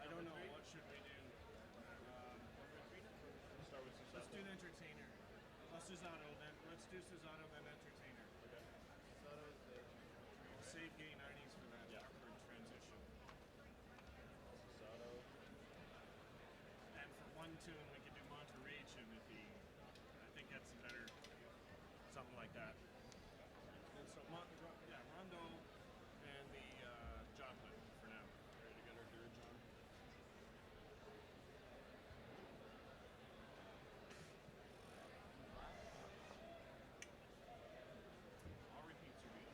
I don't know. Cesaro then. Let's do Cesaro then Entertainer. Okay. Cesaro is We'll save Gay 90s for that awkward transition. Cesaro. And for one tune, we could do Monterey if he. I think that's better. Something like that. And so, Rondo and the Joplin for now. Ready to get our dirge on? All repeats are good.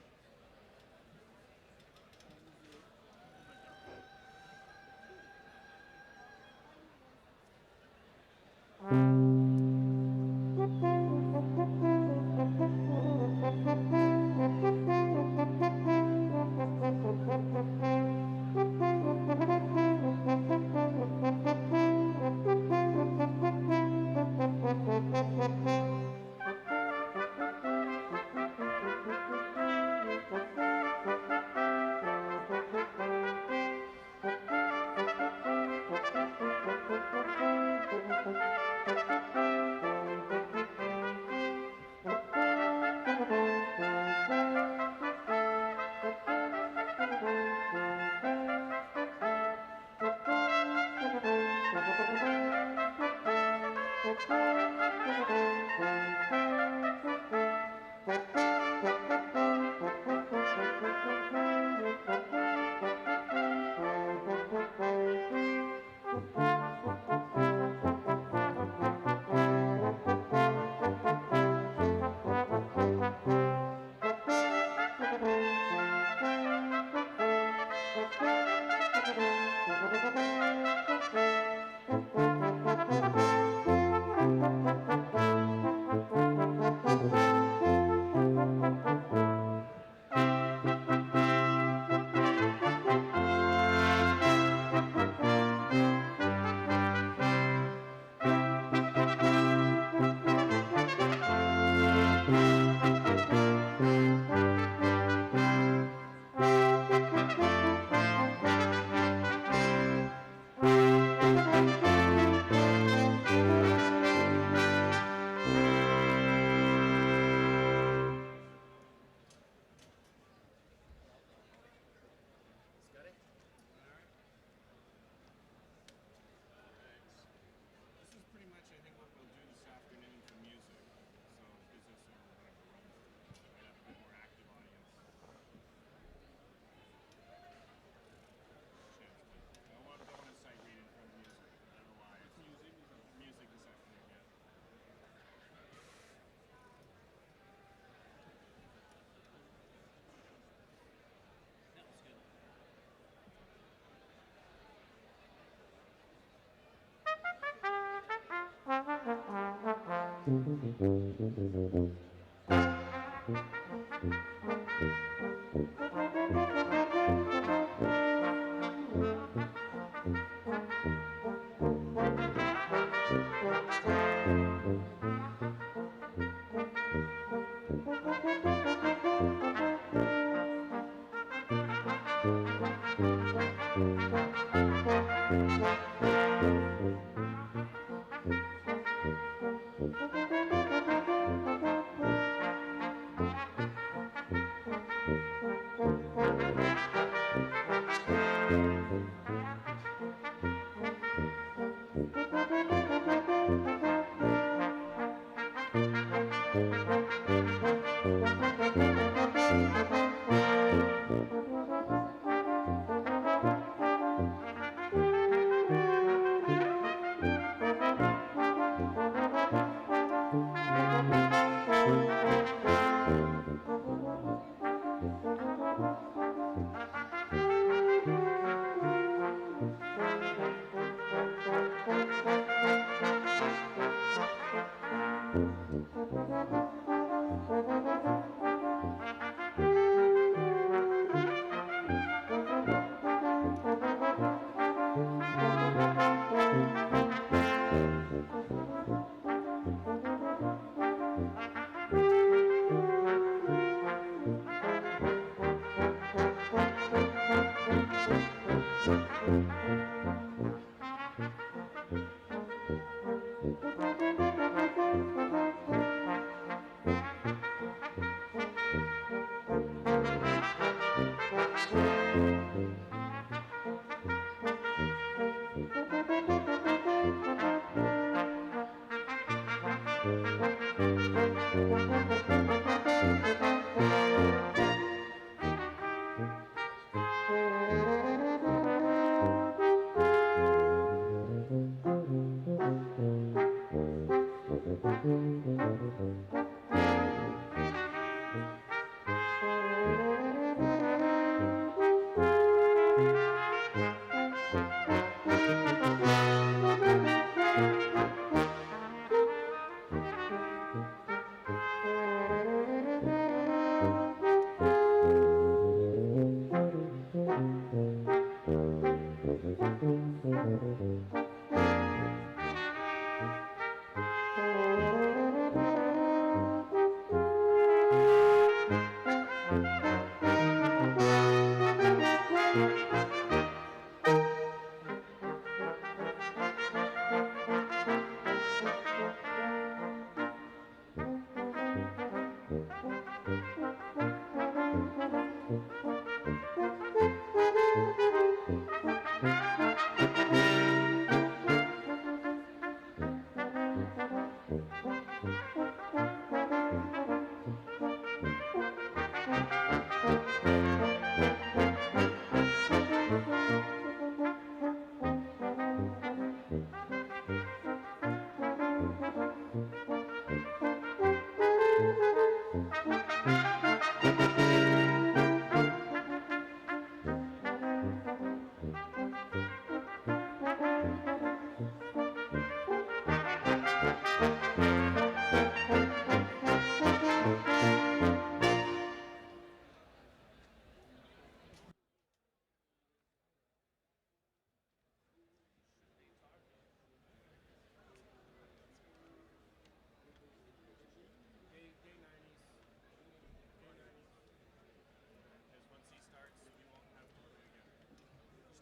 Because once he starts, you won't have to do it again.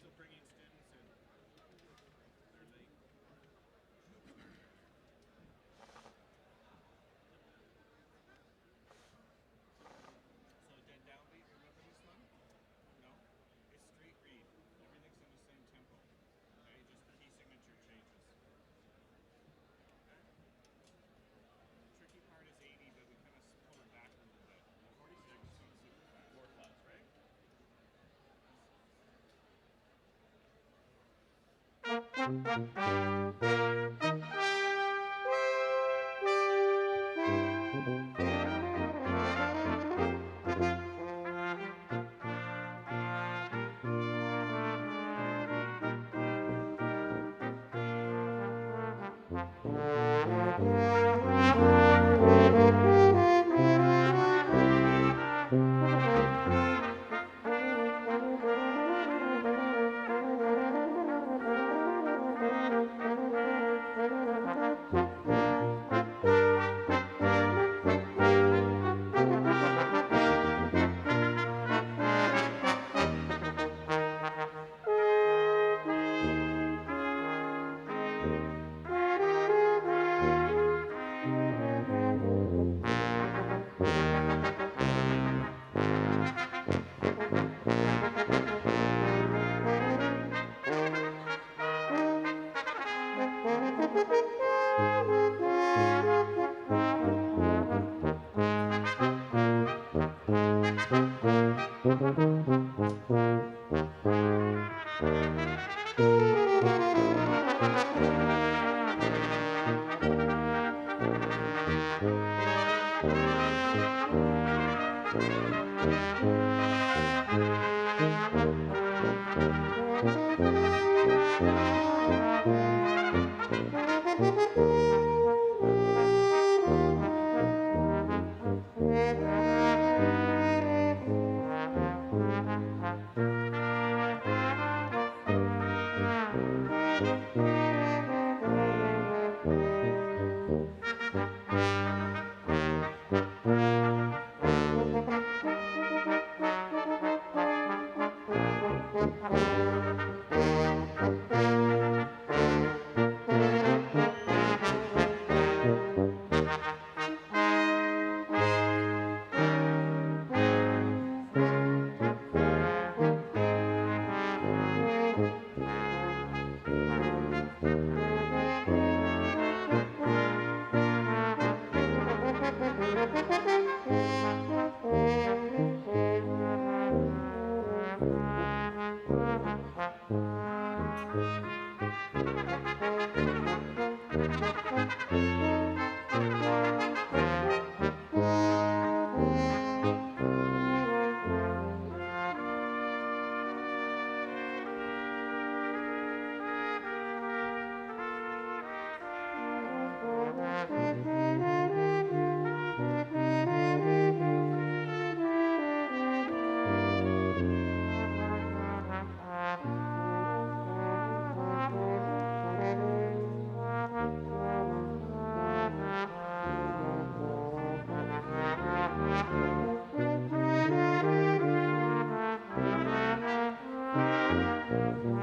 Still bringing students in. They're late. So did downbeat, remember this one? No? It's straight read. Everything's in the same tempo. Okay, just the key signature changes. Okay? The tricky part is 80, but we kind of pull it back a little bit. 46 seems super fast. More fast, right?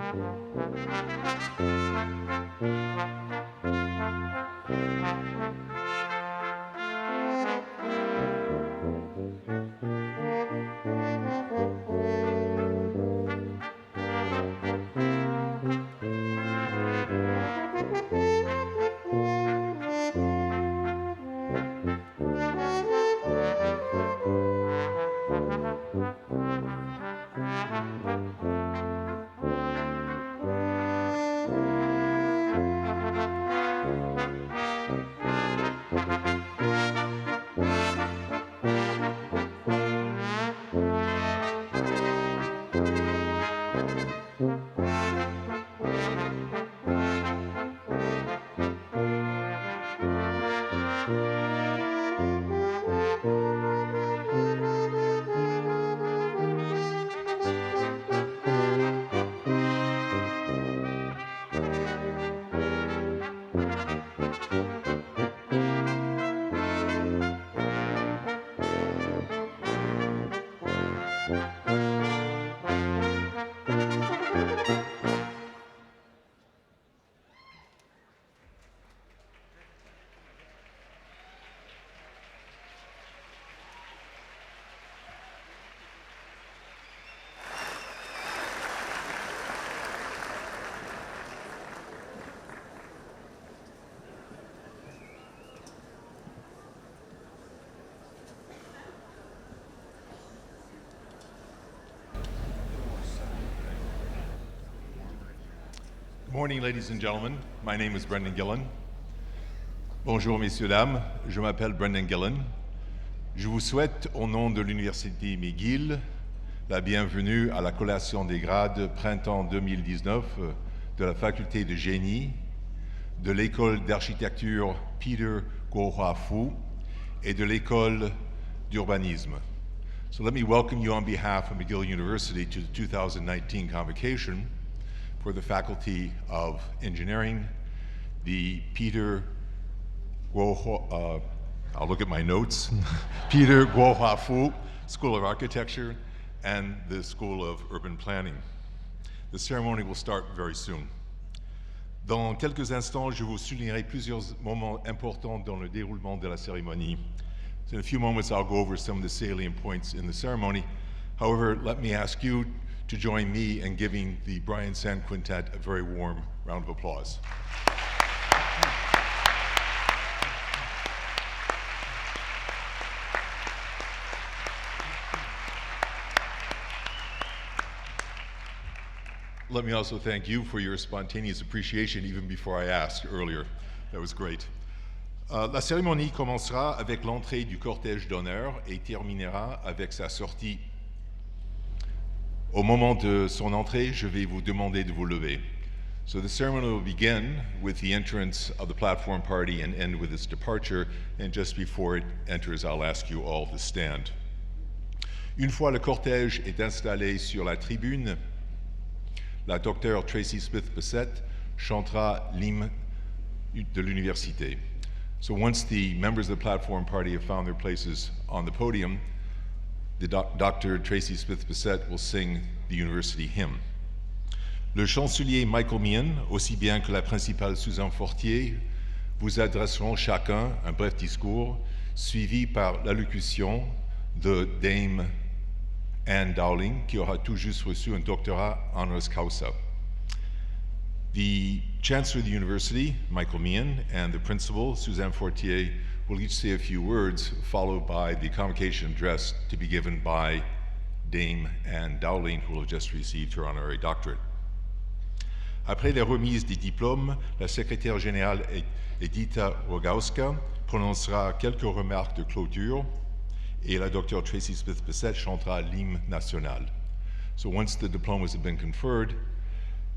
Good morning, ladies and gentlemen. My name is Brendan Gillen. Bonjour, messieurs, dames. Je m'appelle Brendan Gillen. Je vous souhaite, au nom de l'Université Mcgill, la bienvenue à la collation des grades printemps 2019 de la faculté de génie, de l'école d'architecture Peter Guohua-Fu et de l'école d'urbanisme. So let me welcome you on behalf of McGill University to the 2019 convocation for the Faculty of Engineering, the Peter Guohua, I'll look at my notes, Peter Guohua-Fu School of Architecture and the School of Urban Planning. The ceremony will start very soon. Dans quelques instants, je vous soulignerai plusieurs moments importants dans le déroulement de la cérémonie. So in a few moments, I'll go over some of the salient points in the ceremony. However, let me ask you to join me in giving the Brian Sand Quintet a very warm round of applause. Let me also thank you for your spontaneous appreciation even before I asked earlier. That was great. La cérémonie commencera avec l'entrée du cortège d'honneur et terminera avec sa sortie. Au moment de son entrée, je vais vous demander de vous lever. So the ceremony will begin with the entrance of the platform party and end with its departure, and just before it enters, I'll ask you all to stand. Une fois le cortège est installé sur la tribune, la docteure Tracy Smith-Bissett chantera l'hymne de l'université. So once the members of the platform party have found their places on the podium, the Dr. Tracy Smith-Bissett will sing the university hymn. Le chancelier Michael Meehan, aussi bien que la principale Suzanne Fortier, vous adresseront chacun un bref discours, suivi par l'allocution de Dame Anne Dowling, qui aura tout juste reçu un doctorat honoris causa. The Chancellor of the University, Michael Meehan, and the Principal, Suzanne Fortier, will each say a few words, followed by the convocation address to be given by Dame Anne Dowling, who will have just received her honorary doctorate. Après la remise des diplômes, la secrétaire générale Edita Rogowska prononcera quelques remarques de clôture et la docteure Tracy Smith-Bissett chantera l'hymne national. So once the diplomas have been conferred,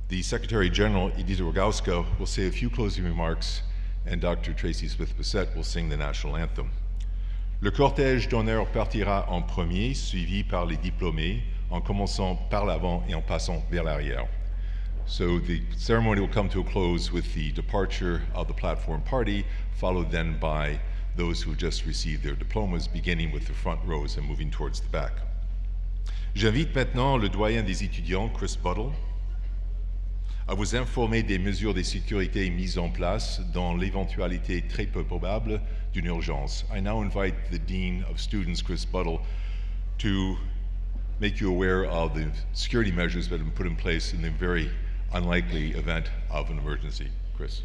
the Secretary General, Edita Rogowska, will say a few closing remarks, and Dr. Tracy Smith-Bissett will sing the national anthem. Le cortège d'honneur partira en premier, suivi par les diplômés, en commençant par l'avant et en passant vers l'arrière. So the ceremony will come to a close with the departure of the platform party, followed then by those who just received their diplomas, beginning with the front rows and moving towards the back. J'invite maintenant le doyen des étudiants, Chris Buttle, à vous informer des mesures de sécurité mises en place dans l'éventualité très peu probable d'une urgence. I now invite the Dean of Students, Chris Buttle, to make you aware of the security measures that have been put in place in the very unlikely event of an emergency. Chris.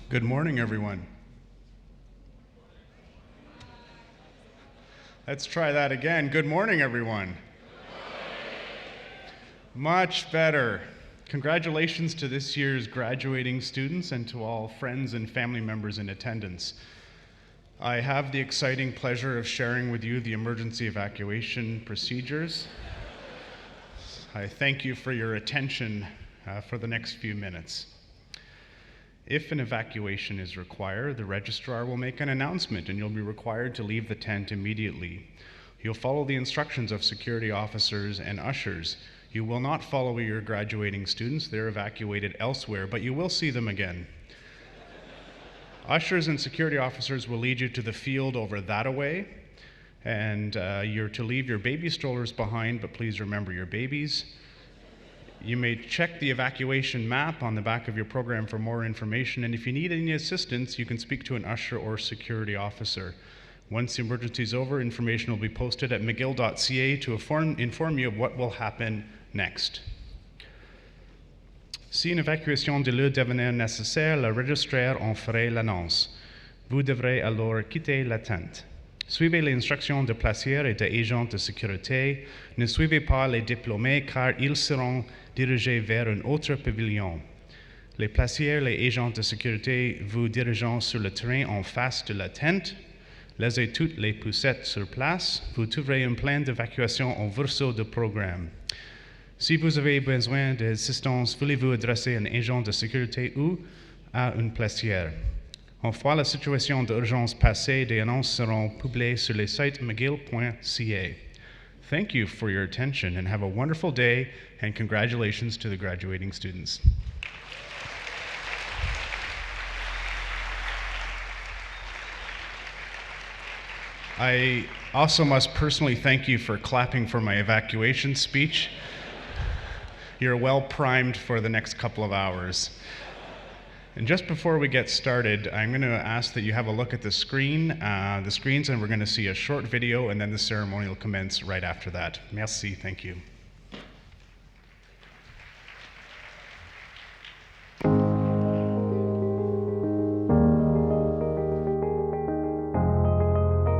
Good morning, everyone. Let's try that again. Good morning, everyone. Much better. Congratulations to this year's graduating students and to all friends and family members in attendance. I have the exciting pleasure of sharing with you the emergency evacuation procedures. I thank you for your attention for the next few minutes. If an evacuation is required, the registrar will make an announcement and you'll be required to leave the tent immediately. You'll follow the instructions of security officers and ushers. You will not follow your graduating students. They're evacuated elsewhere, but you will see them again. Ushers and security officers will lead you to the field over that-a-way, and you're to leave your baby strollers behind, but please remember your babies. You may check the evacuation map on the back of your program for more information, and if you need any assistance, you can speak to an usher or security officer. Once the emergency is over, information will be posted at mcgill.ca to inform you of what will happen next. Si une évacuation de lieu devenait nécessaire, le registrar en ferait l'annonce. Vous devrez alors quitter la tente. Suivez les instructions de placiers et des agents de sécurité. Ne suivez pas les diplômés car ils seront dirigés vers un autre pavillon. Les placiers, les agents de sécurité vous dirigeront sur le terrain en face de la tente. Laissez toutes les poussettes sur place. Vous trouverez un plan d'évacuation au verso du programme. Si vous avez besoin d'assistance, voulez-vous adresser un agent de sécurité ou à une placière. Une fois la situation d'urgence passée, des annonces seront publiées sur le site mcgill.ca. Thank you for your attention and have a wonderful day, and congratulations to the graduating students. I also must personally thank you for clapping for my evacuation speech. You're well primed for the next couple of hours. And just before we get started, I'm going to ask that you have a look at the screens, and we're going to see a short video, and then the ceremony will commence right after that. Merci, thank you.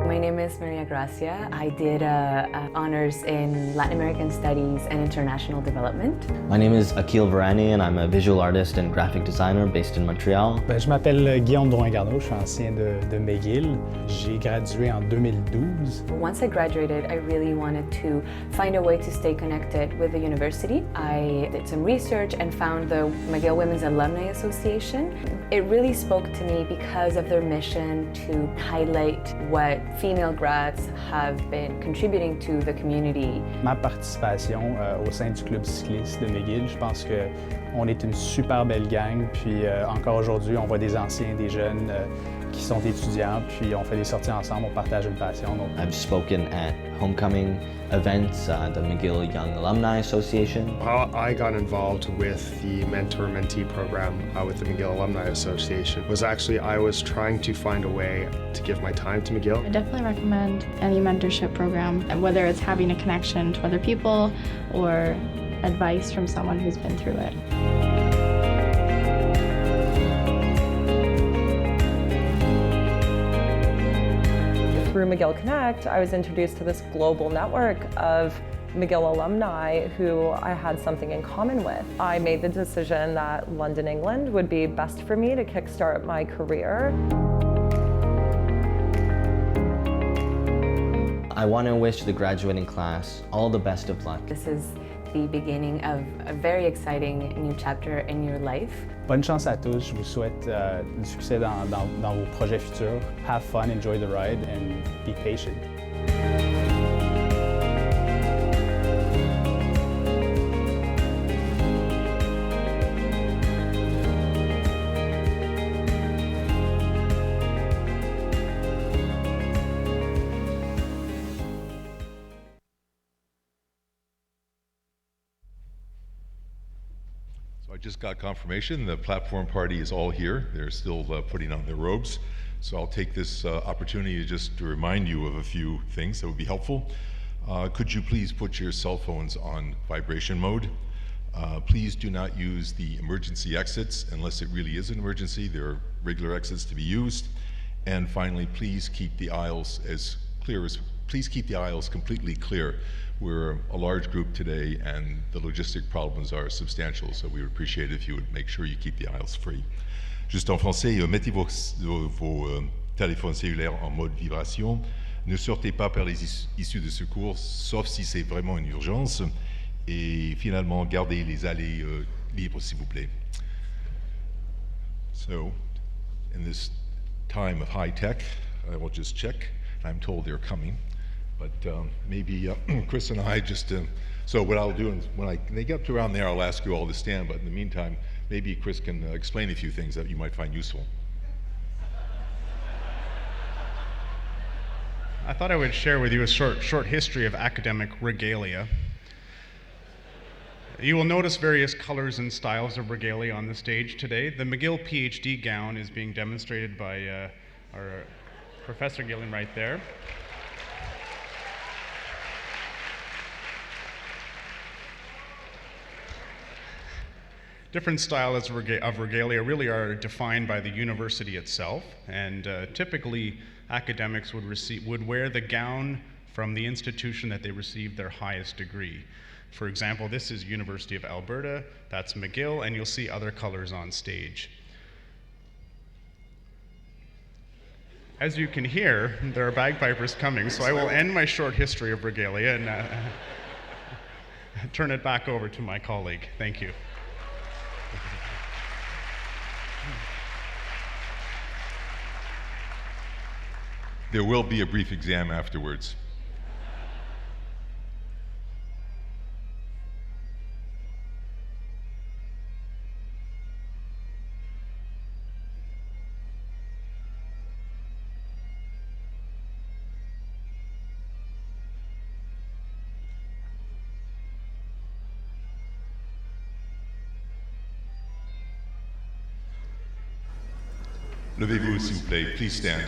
My name is Maria Gracia. I did honors in Latin American Studies and International Development. My name is Akil Varani and I'm a visual artist and graphic designer based in Montreal. Je m'appelle Guillaume Drouin-Garneau, je suis ancien de Mcgill. J'ai gradué en 2012. Once I graduated, I really wanted to find a way to stay connected with the university. I did some research and found the Mcgill Women's Alumni Association. It really spoke to me because of their mission to highlight what female grads have been contributing to the community. Ma participation au sein du club cycliste de Mcgill, je pense qu'on est une super belle gang, puis encore aujourd'hui, on voit des anciens, des jeunes qui sont étudiants, puis on fait des sorties ensemble, on partage une passion. Donc. I've spoken at homecoming events, the Mcgill Young Alumni Association. How I got involved with the mentor-mentee program with the Mcgill Alumni Association was actually I was trying to find a way to give my time to Mcgill. I definitely recommend any mentorship program, and whether it's having a connection to other people or advice from someone who's been through it. Through Mcgill Connect, I was introduced to this global network of Mcgill alumni who I had something in common with. I made the decision that London, England would be best for me to kickstart my career. I want to wish the graduating class all the best of luck. This is the beginning of a very exciting new chapter in your life. Bonne chance à tous, je vous souhaite du succès dans vos projets futurs. Have fun, enjoy the ride, and be patient. I just got confirmation. The platform party is all here. They're still putting on their robes. So I'll take this opportunity just to remind you of a few things that would be helpful. Could you please put your cell phones on vibration mode? Please do not use the emergency exits unless it really is an emergency. There are regular exits to be used. And finally, please keep the aisles completely clear. We're a large group today and the logistic problems are substantial, so we would appreciate it if you would make sure you keep the aisles free. Juste en français, mettez vos téléphones cellulaires en mode vibration. Ne sortez pas par les issues de secours, sauf si c'est vraiment une urgence. Et finalement, gardez les allées libres, s'il vous plaît. So, in this time of high tech, I will just check. I'm told they're coming. But maybe Chris and I just, so what I'll do is when they get to around there, I'll ask you all to stand, but in the meantime, maybe Chris can explain a few things that you might find useful. I thought I would share with you a short history of academic regalia. You will notice various colors and styles of regalia on the stage today. The Mcgill PhD gown is being demonstrated by our Professor Gillen right there. Different styles of regalia really are defined by the university itself, and typically academics would wear the gown from the institution that they received their highest degree. For example, this is University of Alberta, that's Mcgill, and you'll see other colors on stage. As you can hear, there are bagpipers coming, so I will end my short history of regalia and turn it back over to my colleague. Thank you. There will be a brief exam afterwards. Levez-vous, s'il vous plaît. Please stand.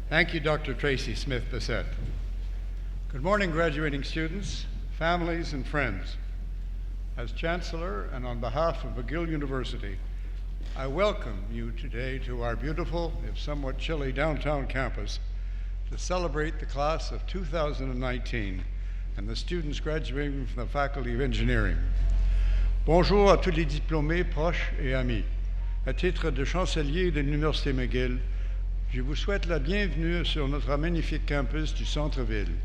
Thank you, Dr. Tracy Smith-Bissett. Good morning, graduating students, families, and friends. As Chancellor and on behalf of Mcgill University, I welcome you today to our beautiful, if somewhat chilly, downtown campus to celebrate the class of 2019 and the students graduating from the Faculty of Engineering. Bonjour à tous les diplômés, proches et amis. À titre de chancelier de l'Université Mcgill, je vous souhaite la bienvenue sur notre magnifique campus du centre-ville,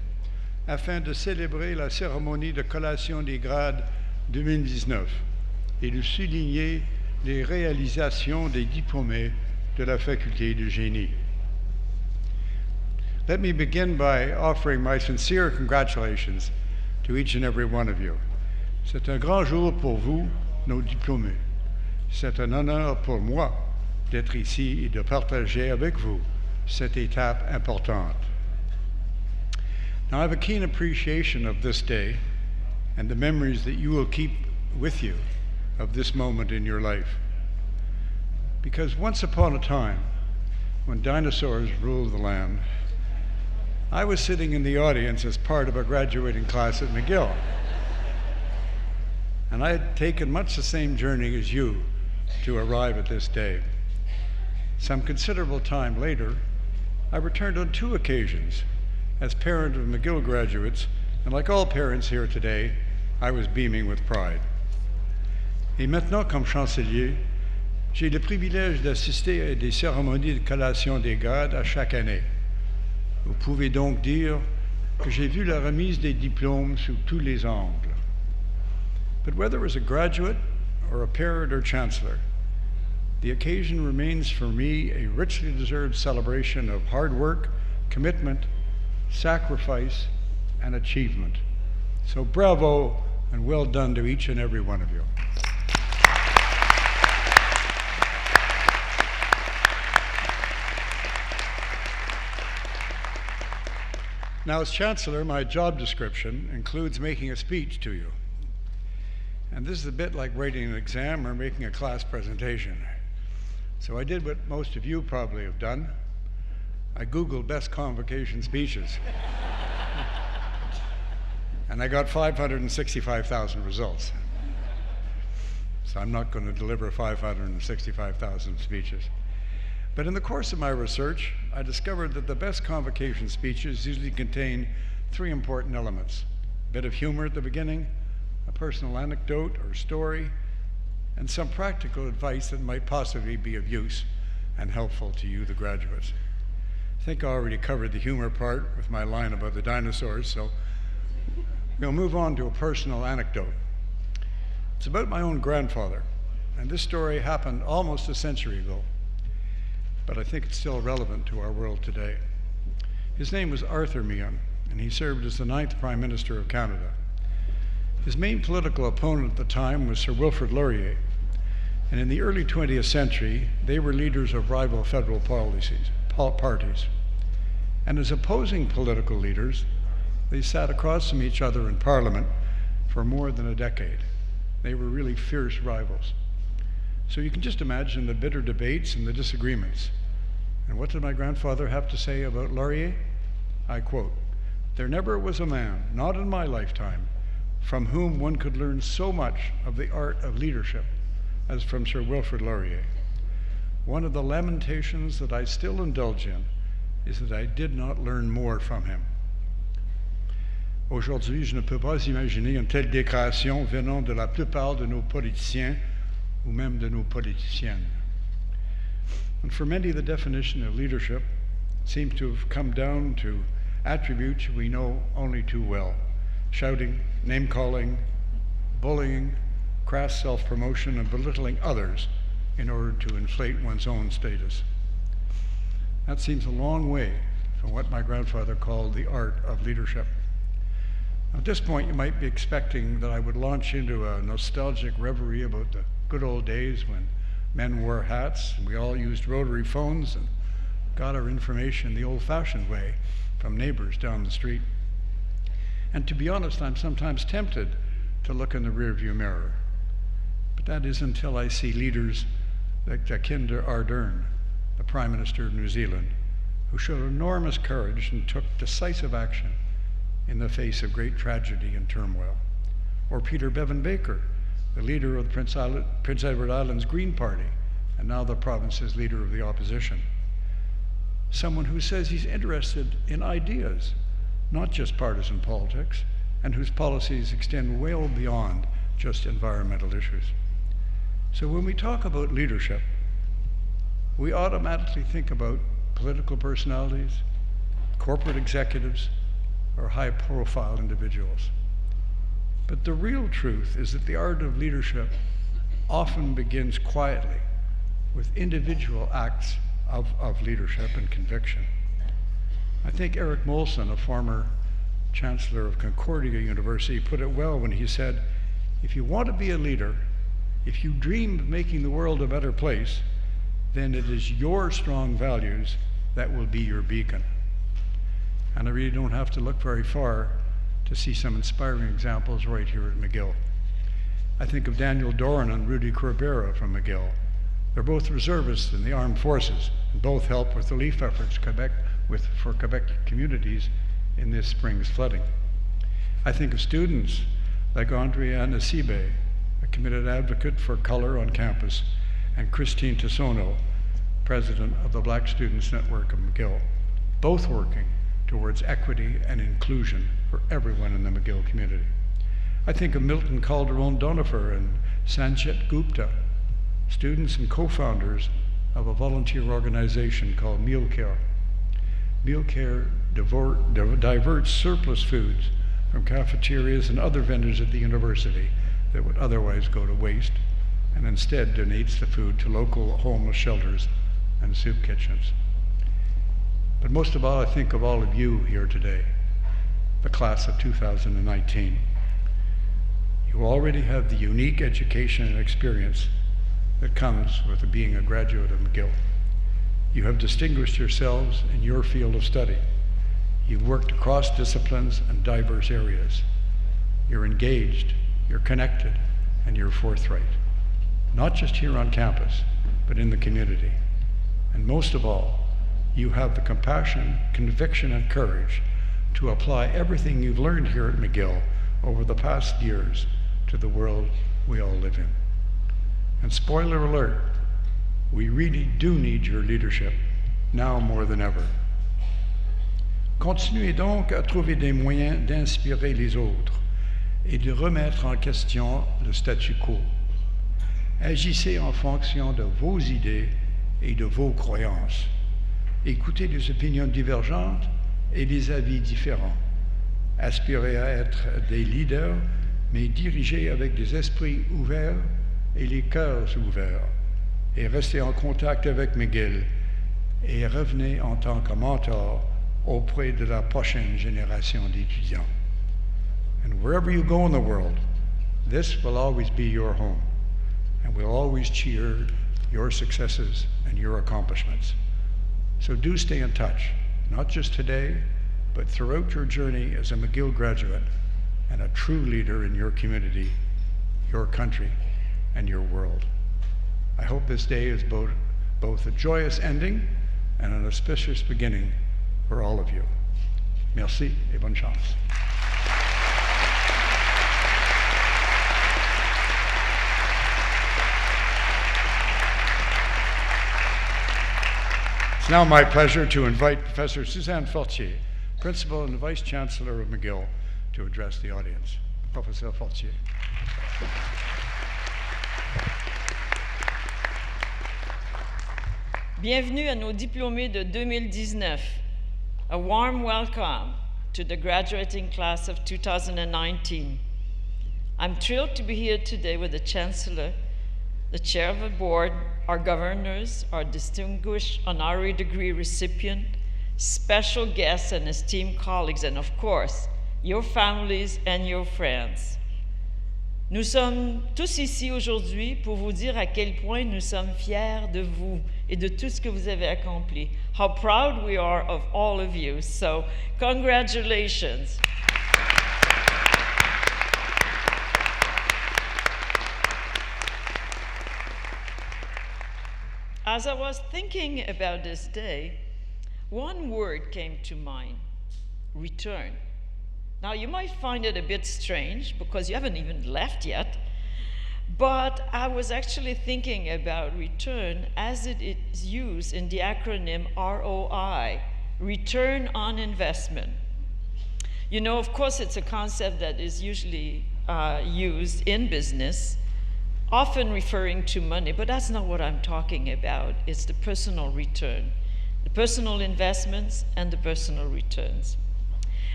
afin de célébrer la cérémonie de collation des grades 2019 et de souligner les réalisations des diplômés de la faculté de génie. Let me begin by offering my sincere congratulations to each and every one of you. C'est un grand jour pour vous, nos diplômés. C'est un honneur pour moi d'être ici et de partager avec vous cette étape importante. Now, I have a keen appreciation of this day and the memories that you will keep with you of this moment in your life. Because once upon a time, when dinosaurs ruled the land, I was sitting in the audience as part of a graduating class at Mcgill. And I had taken much the same journey as you to arrive at this day. Some considerable time later, I returned on 2 occasions as parent of Mcgill graduates, and like all parents here today, I was beaming with pride. Et maintenant, comme chancelier, j'ai le privilège d'assister à des cérémonies de collation des grades à chaque année. Vous pouvez donc dire que j'ai vu la remise des diplômes sous tous les angles. But whether as a graduate or a parent or chancellor, the occasion remains for me a richly deserved celebration of hard work, commitment, sacrifice, and achievement. So bravo and well done to each and every one of you. Now, as Chancellor, my job description includes making a speech to you. And this is a bit like writing an exam or making a class presentation. So I did what most of you probably have done. I Googled best convocation speeches. And I got 565,000 results. So I'm not going to deliver 565,000 speeches. But in the course of my research, I discovered that the best convocation speeches usually contain 3 important elements: a bit of humor at the beginning, a personal anecdote or story, and some practical advice that might possibly be of use and helpful to you, the graduates. I think I already covered the humor part with my line about the dinosaurs, so we'll move on to a personal anecdote. It's about my own grandfather, and this story happened almost a century ago, but I think it's still relevant to our world today. His name was Arthur Meehan, and he served as the 9th Prime Minister of Canada. His main political opponent at the time was Sir Wilfrid Laurier, and in the early 20th century, they were leaders of rival federal parties. And as opposing political leaders, they sat across from each other in Parliament for more than a decade. They were really fierce rivals. So you can just imagine the bitter debates and the disagreements. And what did my grandfather have to say about Laurier? I quote, "There never was a man, not in my lifetime, from whom one could learn so much of the art of leadership as from Sir Wilfrid Laurier. One of the lamentations that I still indulge in is that I did not learn more from him." Aujourd'hui, je ne peux pas imaginer une telle déclaration venant de la plupart de nos politiciens ou même de nos politiciennes. And for many, the definition of leadership seems to have come down to attributes we know only too well: shouting, name-calling, bullying, crass self-promotion, and belittling others in order to inflate one's own status. That seems a long way from what my grandfather called the art of leadership. At this point, you might be expecting that I would launch into a nostalgic reverie about the good old days when men wore hats and we all used rotary phones and got our information the old-fashioned way from neighbors down the street. And to be honest, I'm sometimes tempted to look in the rearview mirror. But that is until I see leaders like Jacinda Ardern, the Prime Minister of New Zealand, who showed enormous courage and took decisive action in the face of great tragedy and turmoil. Or Peter Bevan Baker, the leader of the Prince Edward Island's Green Party, and now the province's leader of the opposition. Someone who says he's interested in ideas, not just partisan politics, and whose policies extend well beyond just environmental issues. So when we talk about leadership, we automatically think about political personalities, corporate executives, or high-profile individuals. But the real truth is that the art of leadership often begins quietly with individual acts of leadership and conviction. I think Eric Molson, a former Chancellor of Concordia University, put it well when he said, if you want to be a leader, if you dream of making the world a better place, then it is your strong values that will be your beacon. And I really don't have to look very far to see some inspiring examples right here at Mcgill. I think of Daniel Doran and Rudy Corbera from Mcgill. They're both reservists in the armed forces, and both help with relief efforts for Quebec communities in this spring's flooding. I think of students like Andrea Nasibe, a committed advocate for color on campus, and Christine Tisono, president of the Black Students Network of Mcgill, both working towards equity and inclusion for everyone in the Mcgill community. I think of Milton Calderon Donifer and Sanjit Gupta, students and co-founders of a volunteer organization called Meal Care. Meal Care diverts surplus foods from cafeterias and other vendors at the university that would otherwise go to waste, and instead donates the food to local homeless shelters and soup kitchens. But most of all, I think of all of you here today, the class of 2019. You already have the unique education and experience that comes with being a graduate of Mcgill. You have distinguished yourselves in your field of study. You've worked across disciplines and diverse areas. You're engaged, you're connected, and you're forthright. Not just here on campus, but in the community. And most of all, you have the compassion, conviction, and courage to apply everything you've learned here at Mcgill over the past years to the world we all live in. And spoiler alert, we really do need your leadership, now more than ever. Continuez donc à trouver des moyens d'inspirer les autres et de remettre en question le statu quo. Agissez en fonction de vos idées et de vos croyances. Écoutez les opinions divergentes et les avis différents. Aspirez à être des leaders, mais dirigez avec des esprits ouverts et les cœurs ouverts. Et restez en contact avec Mcgill et revenez en tant que mentor auprès de la prochaine génération d'étudiants. And wherever you go in the world, this will always be your home, and we'll always cheer your successes and your accomplishments. So do stay in touch, not just today, but throughout your journey as a Mcgill graduate and a true leader in your community, your country, and your world. I hope this day is both a joyous ending and an auspicious beginning for all of you. Merci et bonne chance. It's now my pleasure to invite Professor Suzanne Fortier, Principal and Vice Chancellor of Mcgill, to address the audience. Professor Fortier. Bienvenue à nos diplômés de 2019. A warm welcome to the graduating class of 2019. I'm thrilled to be here today with the Chancellor, the Chair of the Board, our governors, our distinguished honorary degree recipient, special guests and esteemed colleagues, and of course, your families and your friends. Nous sommes tous ici aujourd'hui pour vous dire à quel point nous sommes fiers de vous et de tout ce que vous avez accompli. How proud we are of all of you. So, congratulations. As I was thinking about this day, one word came to mind: return. Now, you might find it a bit strange because you haven't even left yet, but I was actually thinking about return as it is used in the acronym ROI, Return on Investment. You know, of course, it's a concept that is usually used in business, often referring to money, but that's not what I'm talking about. It's the personal return, the personal investments and the personal returns.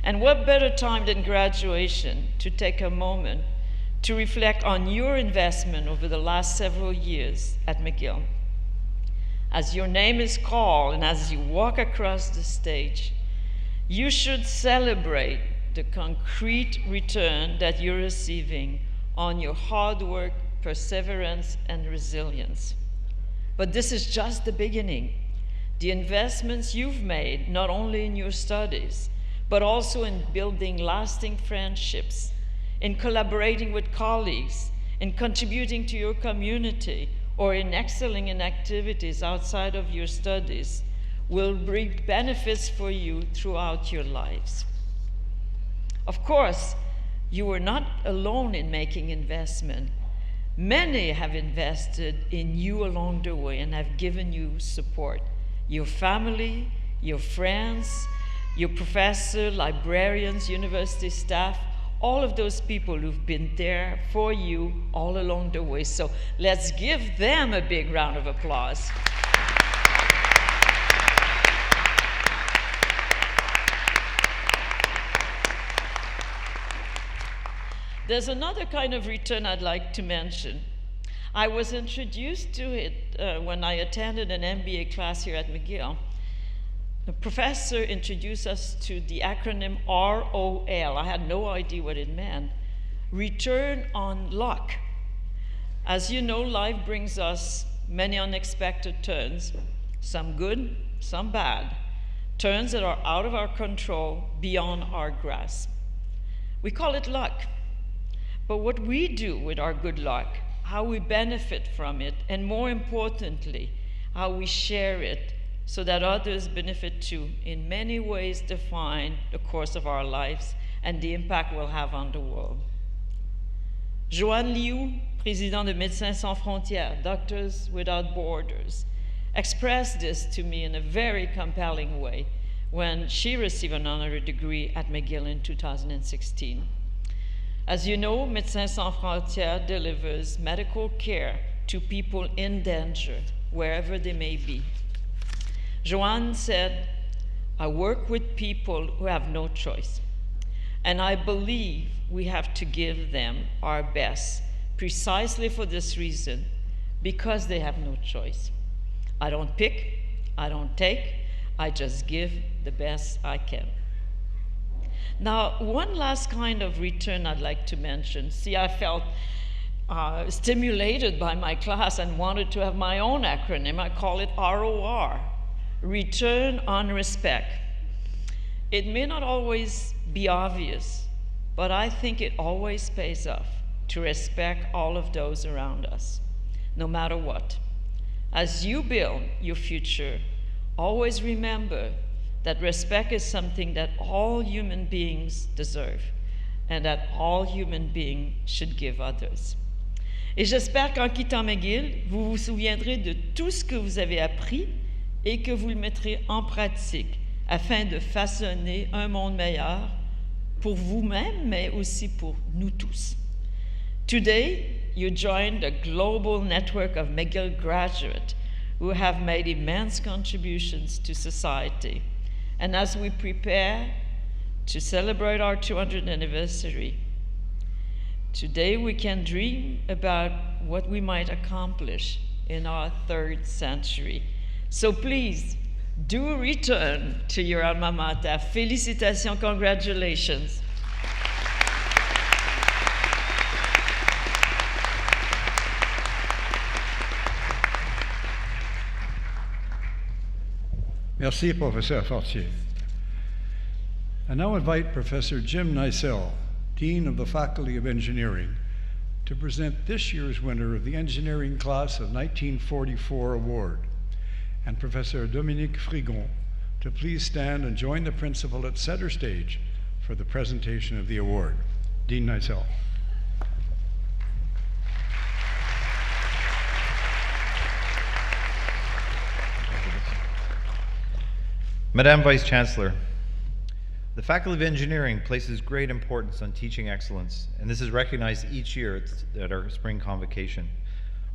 And what better time than graduation to take a moment to reflect on your investment over the last several years at McGill. As your name is called and as you walk across the stage, you should celebrate the concrete return that you're receiving on your hard work, perseverance, and resilience. But this is just the beginning. The investments you've made, not only in your studies, but also in building lasting friendships, in collaborating with colleagues, in contributing to your community, or in excelling in activities outside of your studies, will bring benefits for you throughout your lives. Of course, you were not alone in making investment. Many have invested in you along the way and have given you support. Your family, your friends, your professor, librarians, university staff, all of those people who've been there for you all along the way. So let's give them a big round of applause. There's another kind of return I'd like to mention. I was introduced to it when I attended an MBA class here at McGill. The professor introduced us to the acronym ROL. I had no idea what it meant. Return on luck. As you know, life brings us many unexpected turns, some good, some bad, turns that are out of our control, beyond our grasp. We call it luck. But what we do with our good luck, how we benefit from it, and more importantly, how we share it, so that others benefit too, in many ways define the course of our lives and the impact we'll have on the world. Joanne Liu, président de Médecins Sans Frontières, Doctors Without Borders, expressed this to me in a very compelling way when she received an honorary degree at McGill in 2016. As you know, Médecins Sans Frontières delivers medical care to people in danger, wherever they may be. Joanne said, I work with people who have no choice, and I believe we have to give them our best, precisely for this reason, because they have no choice. I don't pick, I don't take, I just give the best I can. Now, one last kind of return I'd like to mention. See, I felt stimulated by my class and wanted to have my own acronym. I call it ROR. Return on respect. It may not always be obvious, but I think it always pays off to respect all of those around us, no matter what. As you build your future, always remember that respect is something that all human beings deserve and that all human beings should give others. Et j'espère qu'en quittant McGill, vous vous souviendrez de tout ce que vous avez appris et que vous le mettrez en pratique afin de façonner un monde meilleur pour vous-même, mais aussi pour nous tous. Today, you join the global network of McGill graduates who have made immense contributions to society. And as we prepare to celebrate our 200th anniversary, today we can dream about what we might accomplish in our 3rd century. So please, do return to your alma mater. Félicitations, congratulations. Merci, Professeur Fortier. I now invite Professor Jim Nicell, Dean of the Faculty of Engineering, to present this year's winner of the Engineering Class of 1944 Award, and Professor Dominique Frigon to please stand and join the principal at center stage for the presentation of the award. Dean Nicell. Madame Vice Chancellor, the Faculty of Engineering places great importance on teaching excellence, and this is recognized each year at our spring convocation.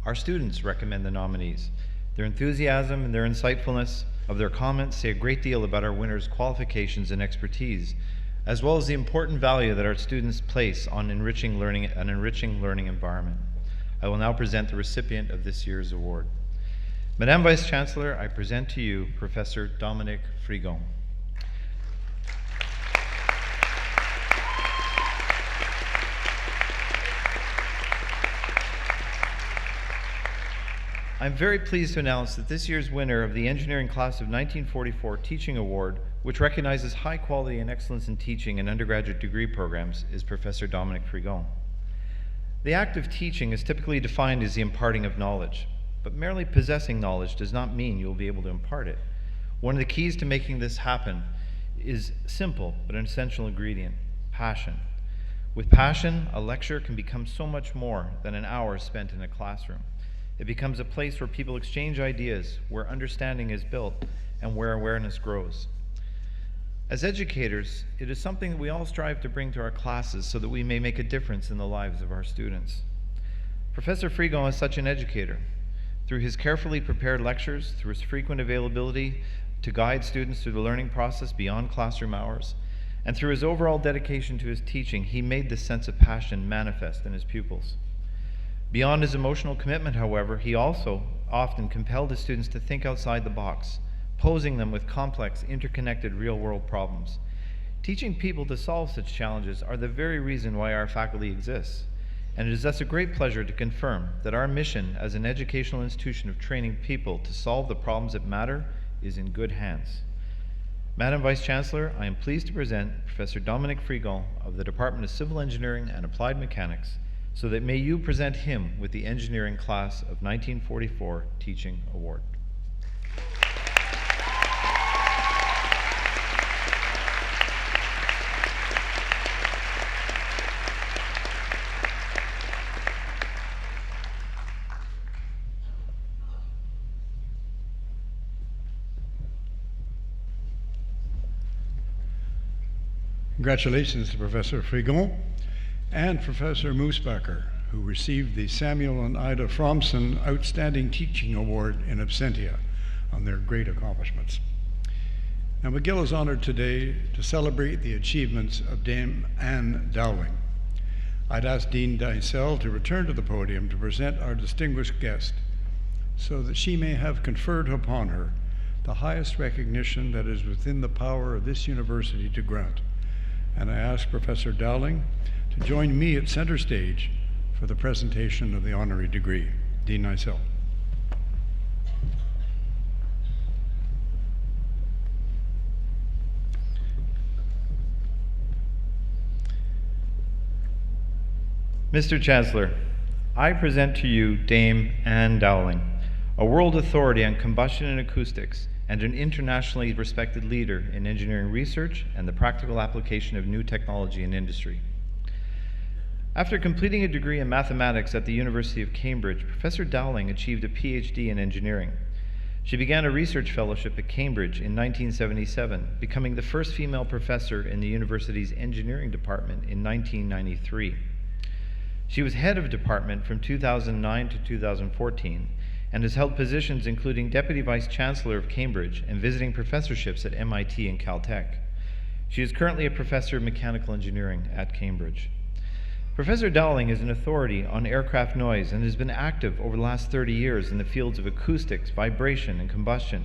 Our students recommend the nominees. Their enthusiasm and their insightfulness of their comments say a great deal about our winners' qualifications and expertise, as well as the important value that our students place on an enriching learning environment. I will now present the recipient of this year's award. Madame Vice Chancellor, I present to you Professor Dominique Frigon. I'm very pleased to announce that this year's winner of the Engineering Class of 1944 Teaching Award, which recognizes high quality and excellence in teaching and undergraduate degree programs, is Professor Dominique Frigon. The act of teaching is typically defined as the imparting of knowledge, but merely possessing knowledge does not mean you will be able to impart it. One of the keys to making this happen is simple but an essential ingredient: passion. With passion, a lecture can become so much more than an hour spent in a classroom. It becomes a place where people exchange ideas, where understanding is built, and where awareness grows. As educators, it is something that we all strive to bring to our classes so that we may make a difference in the lives of our students. Professor Frigon is such an educator. Through his carefully prepared lectures, through his frequent availability to guide students through the learning process beyond classroom hours, and through his overall dedication to his teaching, he made this sense of passion manifest in his pupils. Beyond his emotional commitment, however, he also often compelled his students to think outside the box, posing them with complex, interconnected real-world problems. Teaching people to solve such challenges are the very reason why our faculty exists, and it is thus a great pleasure to confirm that our mission as an educational institution of training people to solve the problems that matter is in good hands. Madam Vice Chancellor, I am pleased to present Professor Dominique Frigon of the Department of Civil Engineering and Applied Mechanics, so that may you present him with the Engineering Class of 1944 Teaching Award. Congratulations to Professor Frigon and Professor Moosbacher, who received the Samuel and Ida Fromson Outstanding Teaching Award in absentia on their great accomplishments. Now, McGill is honored today to celebrate the achievements of Dame Anne Dowling. I'd ask Dean Nicell to return to the podium to present our distinguished guest so that she may have conferred upon her the highest recognition that is within the power of this university to grant. And I ask Professor Dowling to join me at center stage for the presentation of the honorary degree. Dean Nicell. Mr. Chancellor, I present to you Dame Anne Dowling, a world authority on combustion and acoustics, and an internationally respected leader in engineering research and the practical application of new technology in industry. After completing a degree in mathematics at the University of Cambridge, Professor Dowling achieved a PhD in engineering. She began a research fellowship at Cambridge in 1977, becoming the first female professor in the university's engineering department in 1993. She was head of department from 2009 to 2014, and has held positions including Deputy Vice Chancellor of Cambridge and visiting professorships at MIT and Caltech. She is currently a professor of mechanical engineering at Cambridge. Professor Dowling is an authority on aircraft noise and has been active over the last 30 years in the fields of acoustics, vibration, and combustion,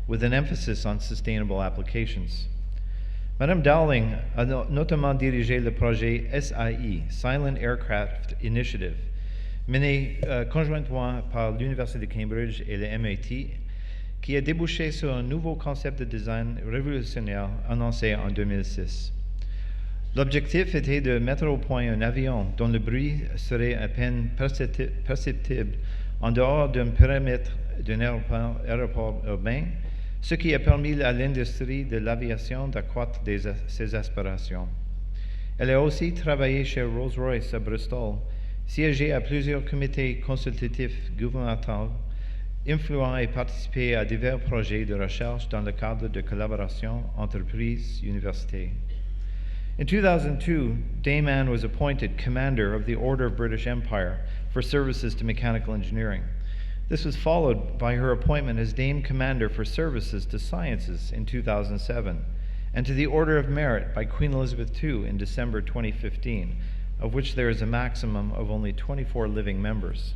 with an emphasis on sustainable applications. Madame Dowling a notamment dirigé le projet SAI, Silent Aircraft Initiative, mené conjointement par l'Université de Cambridge et le MIT, qui a débouché sur un nouveau concept de design révolutionnaire annoncé en 2006. L'objectif était de mettre au point un avion dont le bruit serait à peine perceptible en dehors d'un périmètre d'un aéroport urbain, ce qui a permis à l'industrie de l'aviation d'accroître ses aspirations. Elle a aussi travaillé chez Rolls-Royce à Bristol, siégé à plusieurs comités consultatifs gouvernementaux, influent et participé à divers projets de recherche dans le cadre de collaboration entreprises-universités. In 2002, Dame Anne was appointed Commander of the Order of British Empire for services to mechanical engineering. This was followed by her appointment as Dame Commander for Services to Sciences in 2007, and to the Order of Merit by Queen Elizabeth II in December 2015, of which there is a maximum of only 24 living members.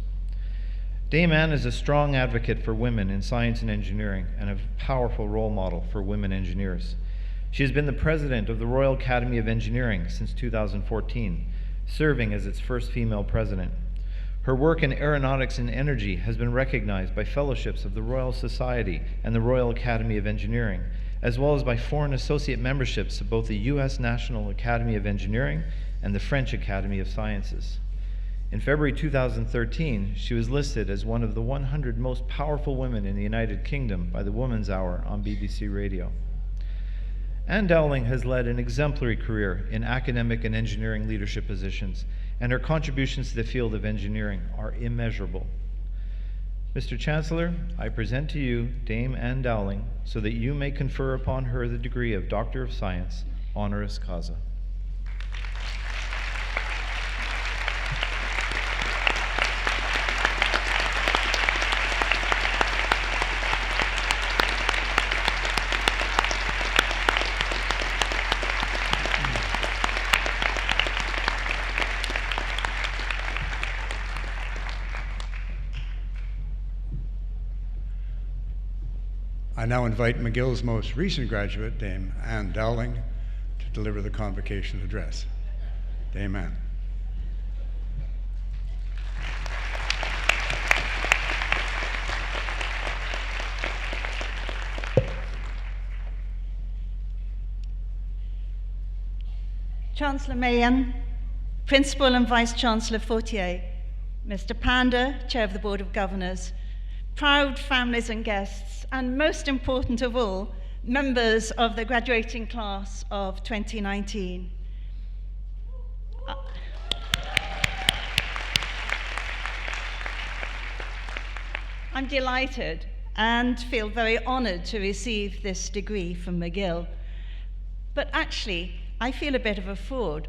Dame Anne is a strong advocate for women in science and engineering and a powerful role model for women engineers. She has been the president of the Royal Academy of Engineering since 2014, serving as its first female president. Her work in aeronautics and energy has been recognized by fellowships of the Royal Society and the Royal Academy of Engineering, as well as by foreign associate memberships of both the U.S. National Academy of Engineering and the French Academy of Sciences. In February 2013, she was listed as one of the 100 most powerful women in the United Kingdom by the Woman's Hour on BBC Radio. Anne Dowling has led an exemplary career in academic and engineering leadership positions, and her contributions to the field of engineering are immeasurable. Mr. Chancellor, I present to you Dame Anne Dowling so that you may confer upon her the degree of Doctor of Science, honoris causa. I now invite McGill's most recent graduate, Dame Anne Dowling, to deliver the convocation address. Dame Anne. Chancellor Mayen, Principal and Vice-Chancellor Fortier, Mr. Panda, Chair of the Board of Governors, proud families and guests, and most important of all, members of the graduating class of 2019. I'm delighted and feel very honored to receive this degree from McGill. But actually, I feel a bit of a fraud.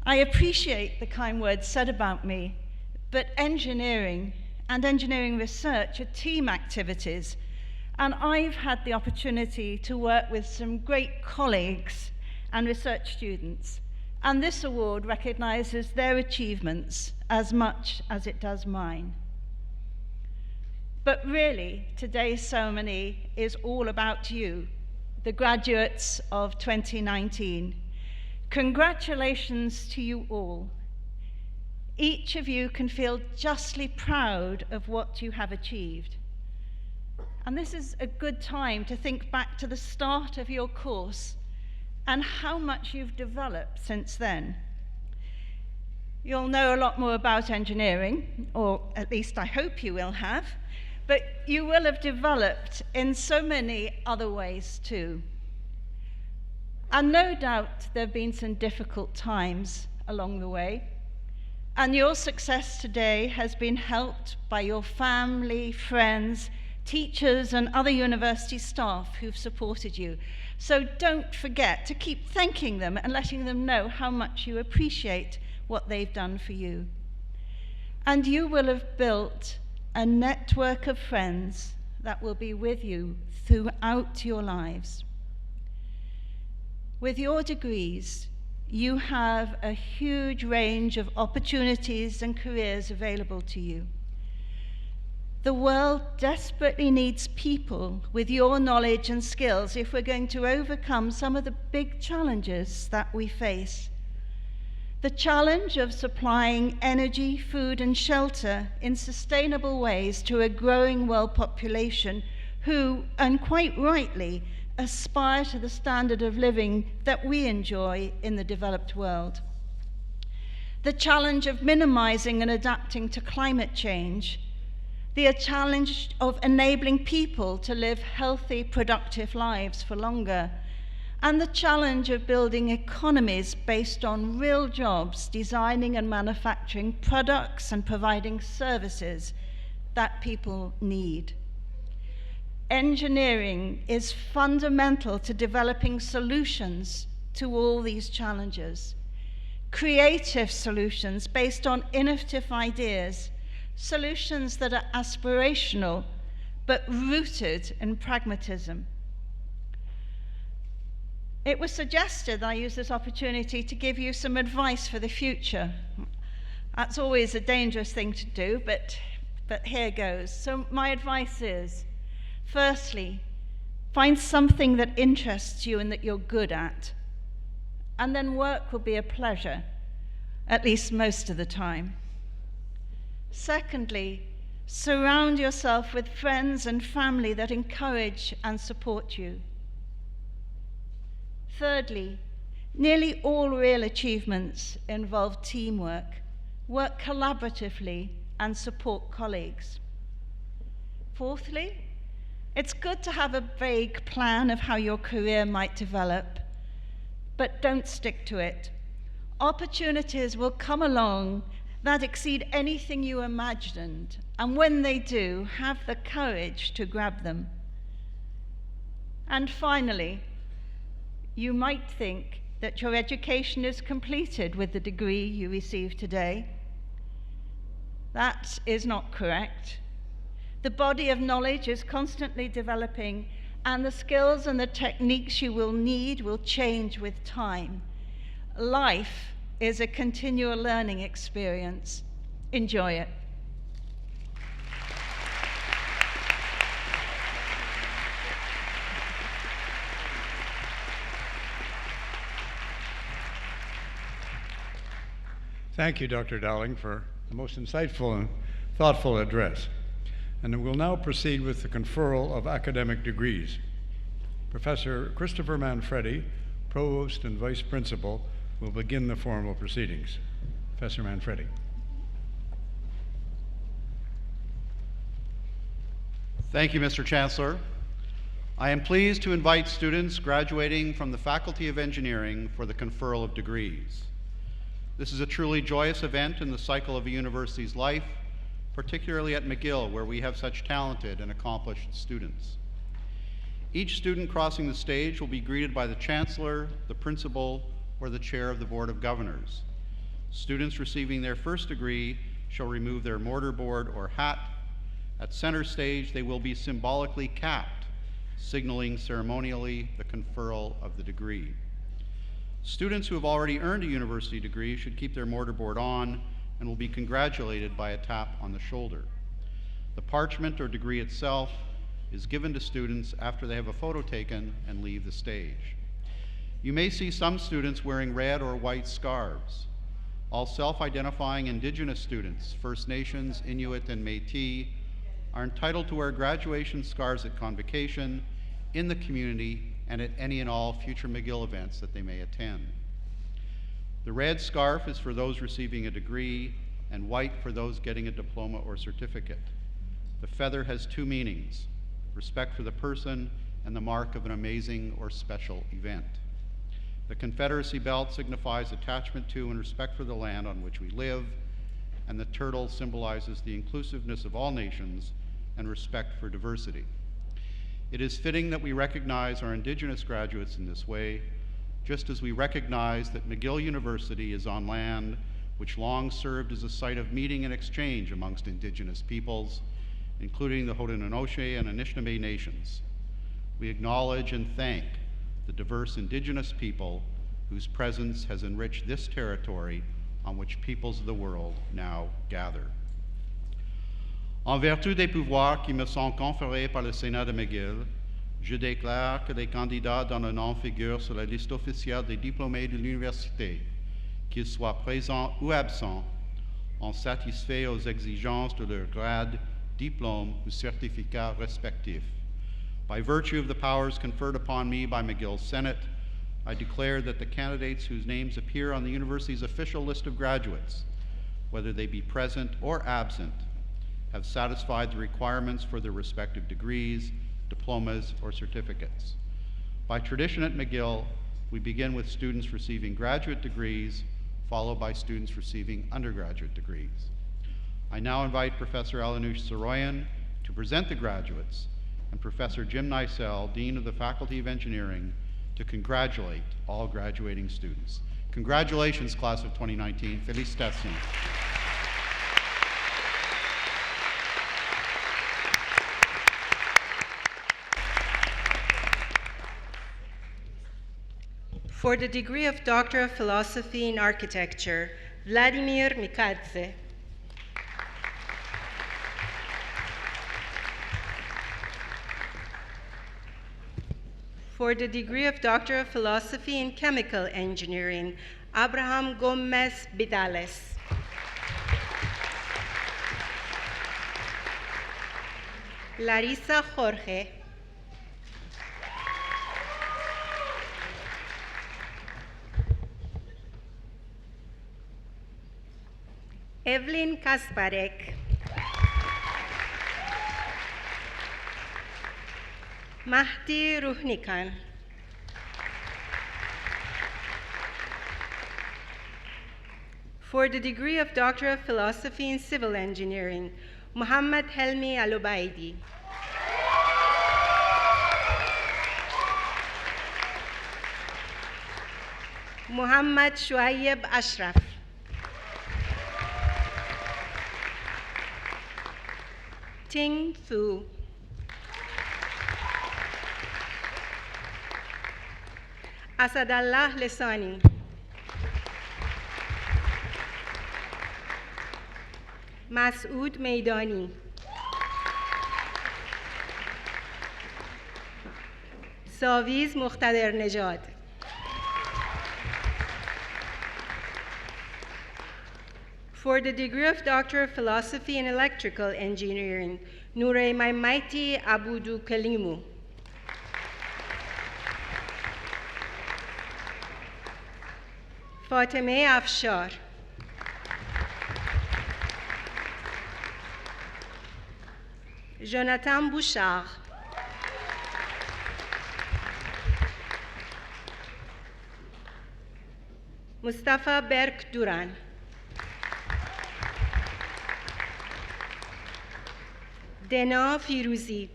I appreciate the kind words said about me, but engineering and engineering research are team activities, and I've had the opportunity to work with some great colleagues and research students, and this award recognizes their achievements as much as it does mine. But really, today's ceremony is all about you, the graduates of 2019. Congratulations to you all. Each of you can feel justly proud of what you have achieved. And this is a good time to think back to the start of your course and how much you've developed since then. You'll know a lot more about engineering, or at least I hope you will have, but you will have developed in so many other ways too. And no doubt there have been some difficult times along the way. And your success today has been helped by your family, friends, teachers, and other university staff who've supported you. So don't forget to keep thanking them and letting them know how much you appreciate what they've done for you. And you will have built a network of friends that will be with you throughout your lives. With your degrees, you have a huge range of opportunities and careers available to you. The world desperately needs people with your knowledge and skills if we're going to overcome some of the big challenges that we face. The challenge of supplying energy, food, and shelter in sustainable ways to a growing world population who, and quite rightly, aspire to the standard of living that we enjoy in the developed world. The challenge of minimizing and adapting to climate change. The challenge of enabling people to live healthy, productive lives for longer. And the challenge of building economies based on real jobs, designing and manufacturing products and providing services that people need. Engineering is fundamental to developing solutions to all these challenges. Creative solutions based on innovative ideas, solutions that are aspirational but rooted in pragmatism. It was suggested that I use this opportunity to give you some advice for the future. That's always a dangerous thing to do, but here goes. So my advice is, firstly, find something that interests you and that you're good at. And then work will be a pleasure, at least most of the time. Secondly, surround yourself with friends and family that encourage and support you. Thirdly, nearly all real achievements involve teamwork. Work collaboratively and support colleagues. Fourthly, it's good to have a vague plan of how your career might develop, but don't stick to it. Opportunities will come along that exceed anything you imagined, and when they do, have the courage to grab them. And finally, you might think that your education is completed with the degree you receive today. That is not correct. The body of knowledge is constantly developing, and the skills and the techniques you will need will change with time. Life is a continual learning experience. Enjoy it. Thank you, Dr. Dowling, for the most insightful and thoughtful address. And we'll now proceed with the conferral of academic degrees. Professor Christopher Manfredi, Provost and Vice Principal, will begin the formal proceedings. Professor Manfredi. Thank you, Mr. Chancellor. I am pleased to invite students graduating from the Faculty of Engineering for the conferral of degrees. This is a truly joyous event in the cycle of a university's life, particularly at Mcgill, where we have such talented and accomplished students. Each student crossing the stage will be greeted by the Chancellor, the Principal, or the Chair of the Board of Governors. Students receiving their first degree shall remove their mortarboard or hat. At center stage, they will be symbolically capped, signaling ceremonially the conferral of the degree. Students who have already earned a university degree should keep their mortarboard on and will be congratulated by a tap on the shoulder. The parchment or degree itself is given to students after they have a photo taken and leave the stage. You may see some students wearing red or white scarves. All self-identifying Indigenous students, First Nations, Inuit, and Métis, are entitled to wear graduation scarves at convocation, in the community, and at any and all future Mcgill events that they may attend. The red scarf is for those receiving a degree, and white for those getting a diploma or certificate. The feather has two meanings: respect for the person and the mark of an amazing or special event. The Confederacy belt signifies attachment to and respect for the land on which we live, and the turtle symbolizes the inclusiveness of all nations and respect for diversity. It is fitting that we recognize our Indigenous graduates in this way, just as we recognize that Mcgill University is on land which long served as a site of meeting and exchange amongst Indigenous peoples, including the Haudenosaunee and Anishinaabe nations. We acknowledge and thank the diverse Indigenous people whose presence has enriched this territory on which peoples of the world now gather. En vertu des pouvoirs qui me sont conférés par le Sénat de McGill, je déclare que les candidats dont le nom figure sur la liste officielle des diplômés de l'université, qu'ils soient présents ou absents, ont satisfait aux exigences de leur grade, diplôme ou certificat respectif. By virtue of the powers conferred upon me by McGill's Senate, I declare that the candidates whose names appear on the university's official list of graduates, whether they be present or absent, have satisfied the requirements for their respective degrees, diplomas, or certificates. By tradition at McGill, we begin with students receiving graduate degrees, followed by students receiving undergraduate degrees. I now invite Professor Alanoush Saroyan to present the graduates and Professor Jim Nicell, Dean of the Faculty of Engineering, to congratulate all graduating students. Congratulations, class of 2019. Félicitations. For the degree of Doctor of Philosophy in Architecture, Vladimir Mikadze. For the degree of Doctor of Philosophy in Chemical Engineering, Abraham Gomez Vidales. Larissa Jorge. Evelyn Kasparek. Mahdi Ruhnikan. For the degree of Doctor of Philosophy in Civil Engineering, Muhammad Helmi Alubaidi. Muhammad Shuaib Ashraf. Ting Thu. Asadallah Lesani. Masoud Meidani. Saviz Muqtader Nejad. For the degree of Doctor of Philosophy in Electrical Engineering, Nure Maimaiti Abudu Kalimu. Fatime Afshar. Jonathan Bouchard. Mustafa Berk Duran. Dena Firuzi.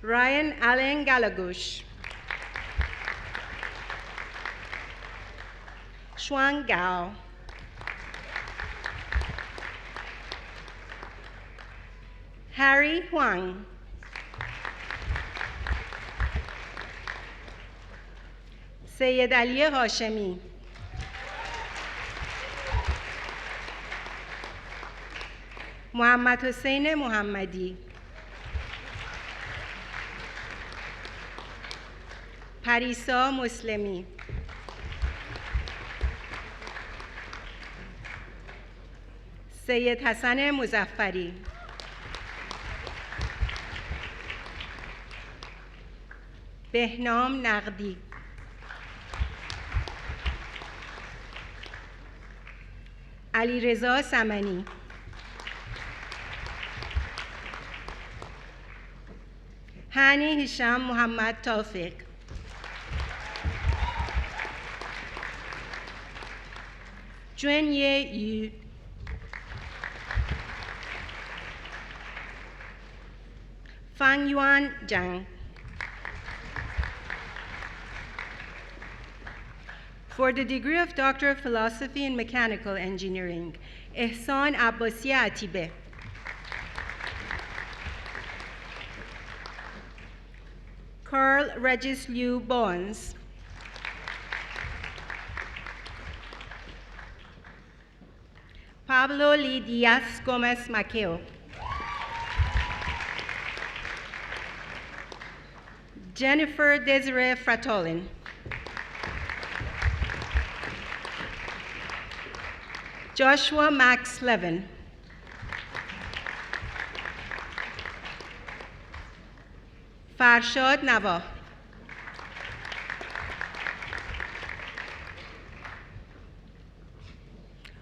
Ryan Allen Galagush. Xuan Gao. Harry Huang. Syed Ali Hashemi. Muhammad Hussein Muhammadi. Parisa Muslimi. Syed Hassan Muzaffari. Behnam Naqdi. Ali Reza Samani. Hani Hisham Muhammad Tawfiq. Juen Ye Yu. Fang Yuan Zhang. For the degree of Doctor of Philosophy in Mechanical Engineering, Ehsan Abbasi Atibe. Carl Regis Liu Bones, Pablo Lee Diaz Gomez Maqueo, Jennifer Desiree Fratolin, Joshua Max Levin, Farshad Nava,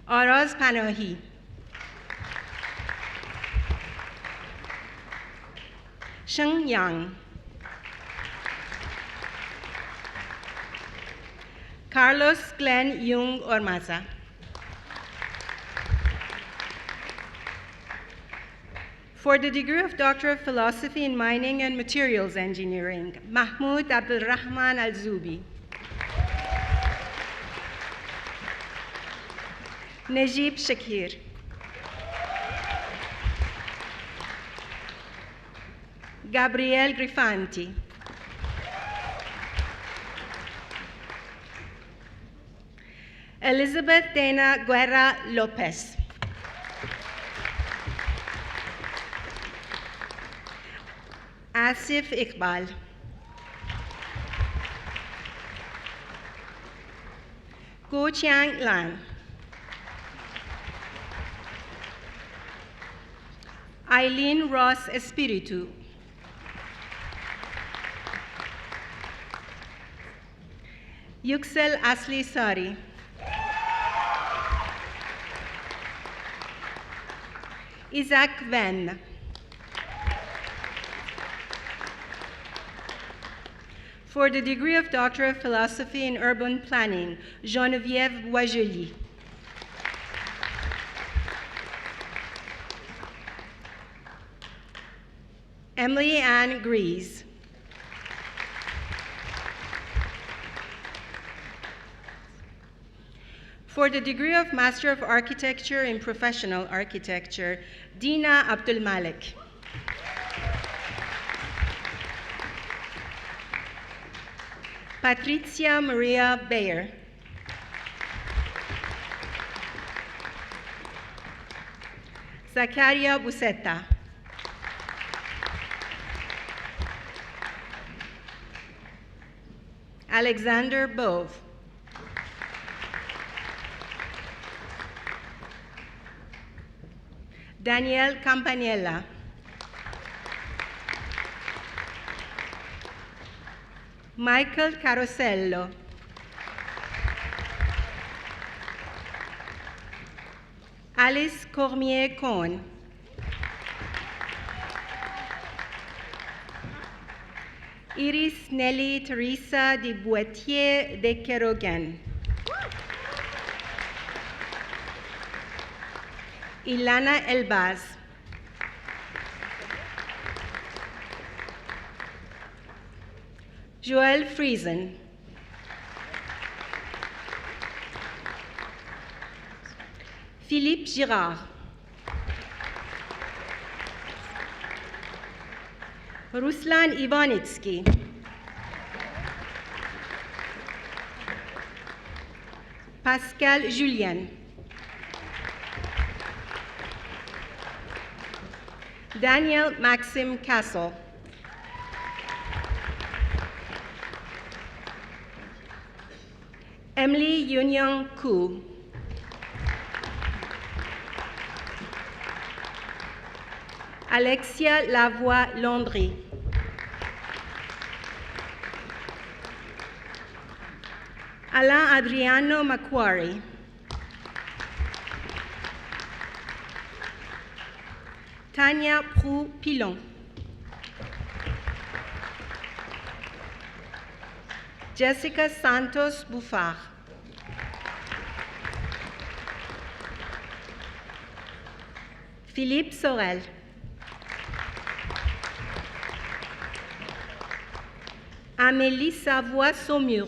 Araz Panahi, Sheng Yang, Carlos Glenn Jung Ormaza, for the degree of Doctor of Philosophy in Mining and Materials Engineering, Mahmoud Abdulrahman Al-Zubi, Najib Shakir, Gabriel Grifanti, Elizabeth Dana Guerra Lopez, Asif Iqbal, Guo Chiang Lan, Eileen Ross Espiritu, Yuxel Asli Sari, Isaac Venn, for the degree of Doctor of Philosophy in Urban Planning, Geneviève Boisjoli, Emily Ann Grease, for the degree of Master of Architecture in Professional Architecture, Dina Abdul Malik, Patricia Maria Bayer, Zakaria Busetta, Alexander Bove, Daniel Campanella, Michael Carosello, Alice Cormier-Cohn, Iris Nelly Teresa de Boitier de Kerogan, Ilana Elbaz, Joël Friesen, Philippe Girard, Ruslan Ivanitsky, Pascal Julien, Daniel Maxim Castle, Emily Yunyang Koo, Alexia Lavoie Landry, Alain Adriano Macquarie, Tania Prou Pilon, Jessica Santos Buffard, Philippe Sorel, Amélie Savoie Saumur,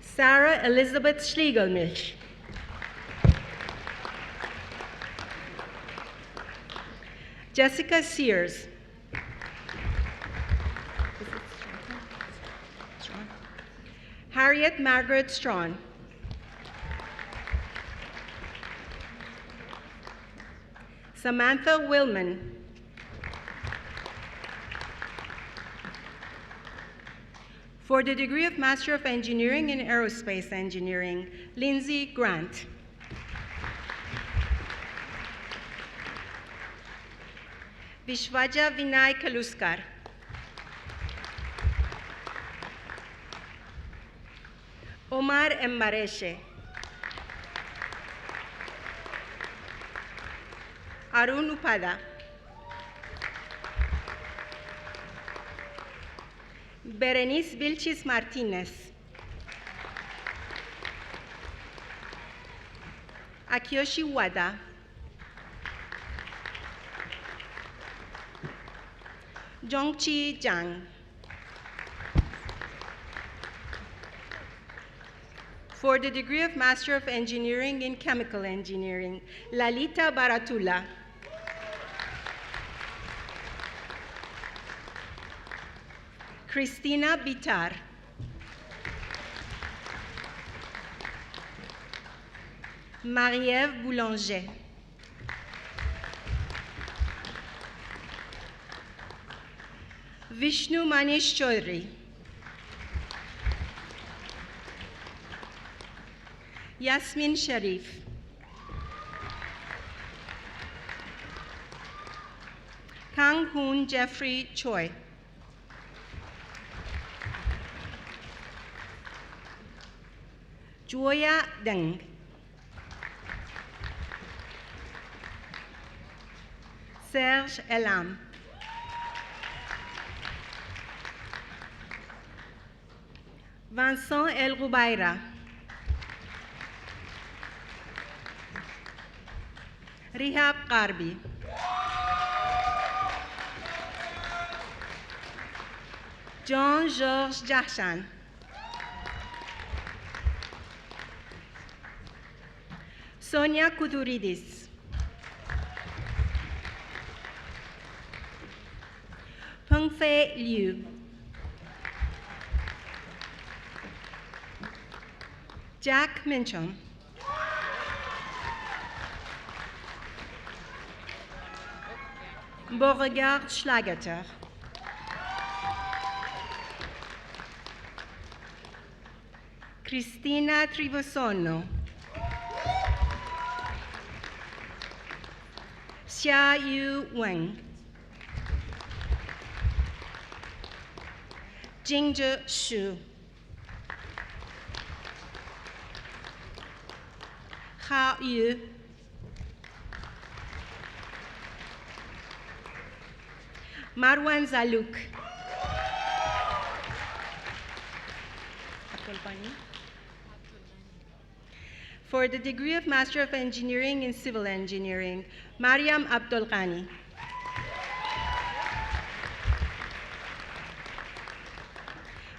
Sarah Elizabeth Schlegelmilch, Jessica Sears. Harriet Margaret Strawn. Samantha Willman. For the degree of Master of Engineering in Aerospace Engineering, Lindsay Grant. Vishwaja Vinay Kaluskar. Omar Embareshe. Arun Upada. Berenice Vilchis Martinez. Akiyoshi Wada. Zhongqi Zhang. For the degree of Master of Engineering in Chemical Engineering, Lalita Baratula. Christina Bitar. Marie-Ève Boulanger. Vishnu Manish Chaudhary. Yasmin Sharif. Kang Hoon Jeffrey Choi. Joya Deng. Serge Elam. Vincent El Roubaira. Rihab Qarbi. John Georges Jahshan. Sonia Kouturidis. Pengfei Liu. Jack Mincham. Beauregard Schlageter. Cristina Trivosono. Xia Yu Weng. Jingzhe Xu. Hao Yu. Marwan Zalouk. For the degree of Master of Engineering in Civil Engineering, Mariam Abdul Ghani.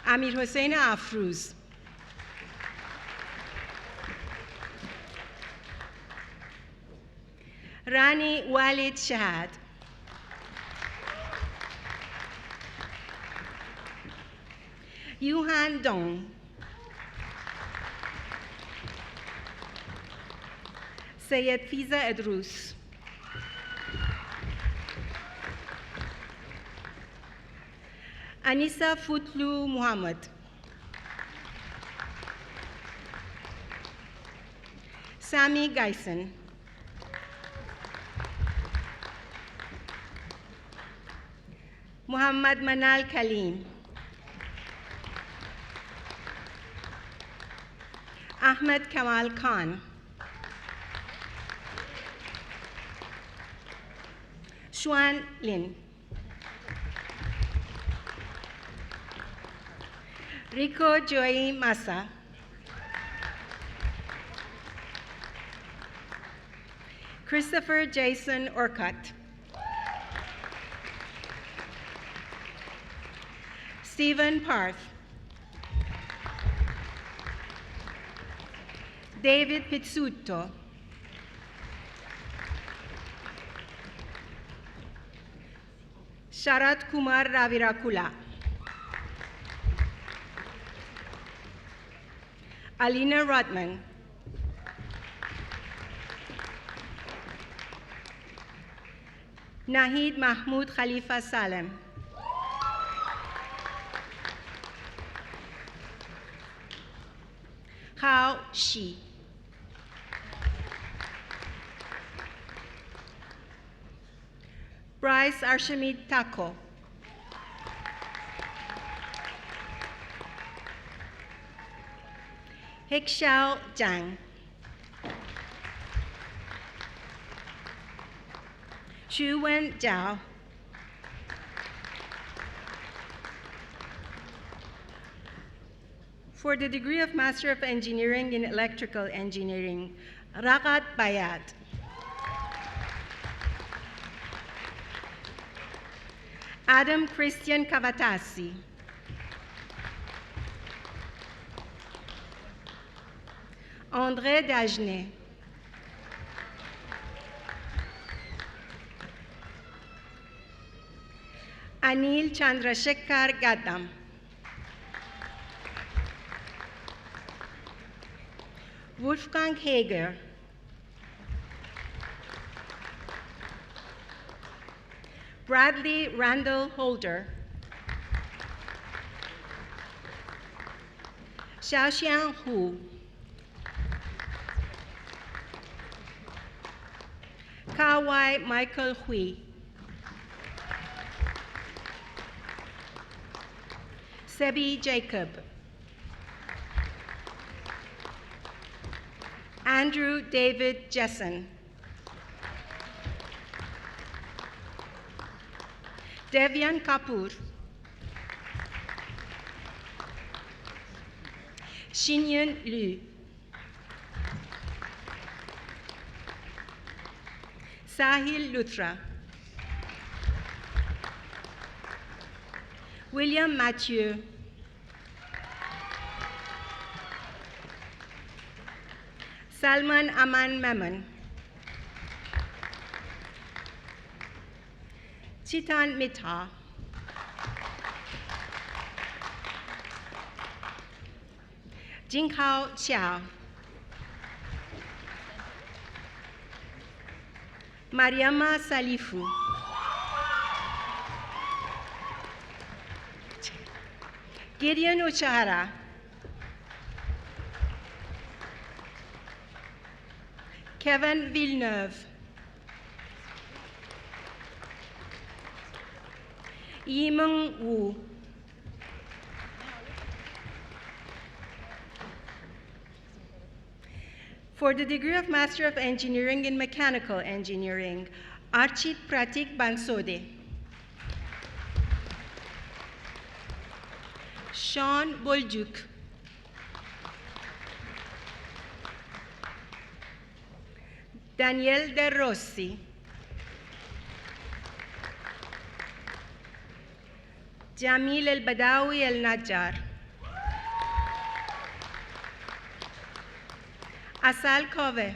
Amir Hossein Afrouz. Rani Walid Shahad. Yuhan Dong. Sayed Fiza Edrus. Anissa Futlu Muhammad. Sami Geisen. Muhammad Manal Kaleem. Ahmed Kamal Khan. Xuan Lin. Rico Joy Massa. Christopher Jason Orcutt. Stephen Parth. David Pizzuto. Sharat Kumar Ravirakula. Alina Rodman. Nahid Mahmoud Khalifa Salem. Hao Shi. Bryce Arshimid Tako. Hekxiao Zhang. Xuwen Zhao. For the degree of Master of Engineering in Electrical Engineering, Ragat Bayat. Adam Christian Kavatasi. André Dagenet. Anil Chandrasekhar Gaddam. Wolfgang Hager. Bradley Randall Holder. Xiaoxian Hu. Kawai Michael Hui. Sebi Jacob. Andrew David Jessen. Devian Kapoor. Xinyun Liu. Sahil Luthra. William Mathieu. Salman Aman Memon. Chitan Mita. Jinghao Xiao. Mariama Salifu. Gideon Uchara. Kevin Villeneuve. Yimeng Wu. For the degree of Master of Engineering in Mechanical Engineering, Archit Pratik Bansode. Sean Boljuk. Daniel De Rossi. Jamil El Badawi El Najjar. Asal Kove.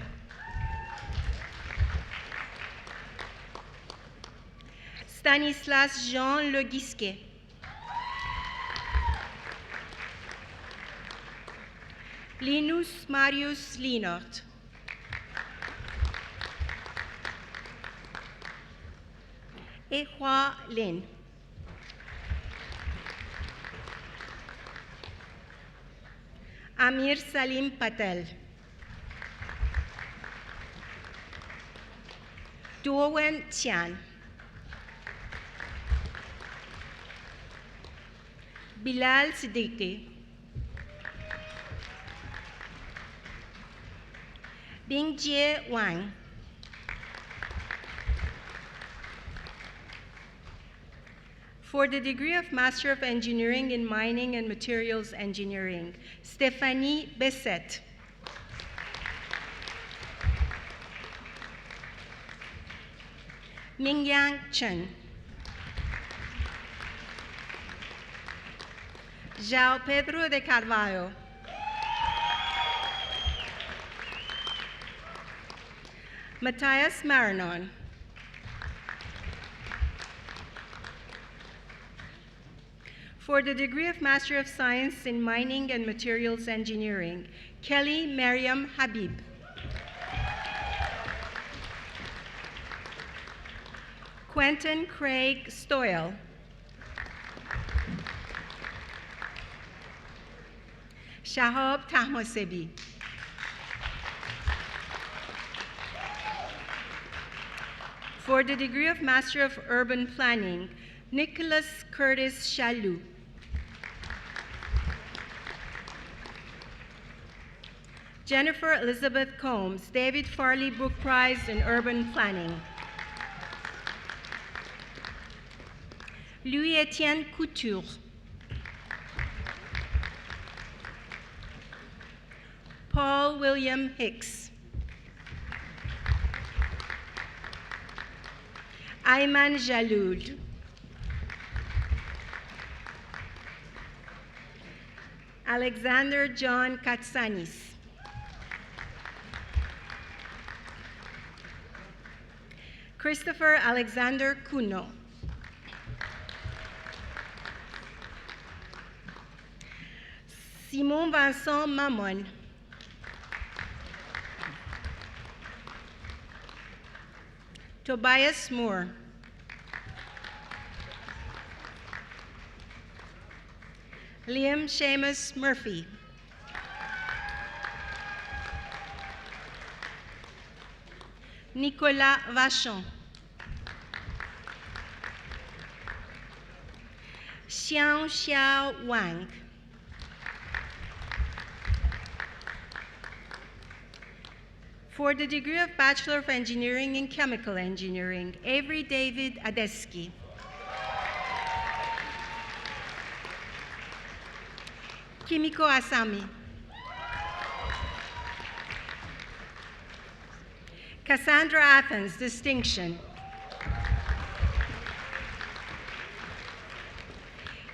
Stanislas Jean Le Guisquet. Linus Marius Lienert. Ehua Lin. Amir Salim Patel. Duowen Tian. Bilal Siddiqui. Bingjie Wang. For the degree of Master of Engineering in Mining and Materials Engineering, Stephanie Besset. Mingyang Chen. João Pedro de Carvalho. Matthias Marinon. For the degree of Master of Science in Mining and Materials Engineering, Kelly Mariam Habib. Quentin Craig Stoyle. Shahab Tahmosebi. For the degree of Master of Urban Planning, Nicholas Curtis Shalou. Jennifer Elizabeth Combs, David Farley Book Prize in Urban Planning. Louis-Étienne Couture. Paul William Hicks. Ayman Jaloud. Alexander John Katsanis. Christopher Alexander Kuno. Simon Vincent Mamon. Tobias Moore. Liam Seamus Murphy. Nicolas Vachon. Xiao Xiao Wang. For the degree of Bachelor of Engineering in Chemical Engineering, Avery David Adeski. Kimiko Asami. Cassandra Athens, distinction.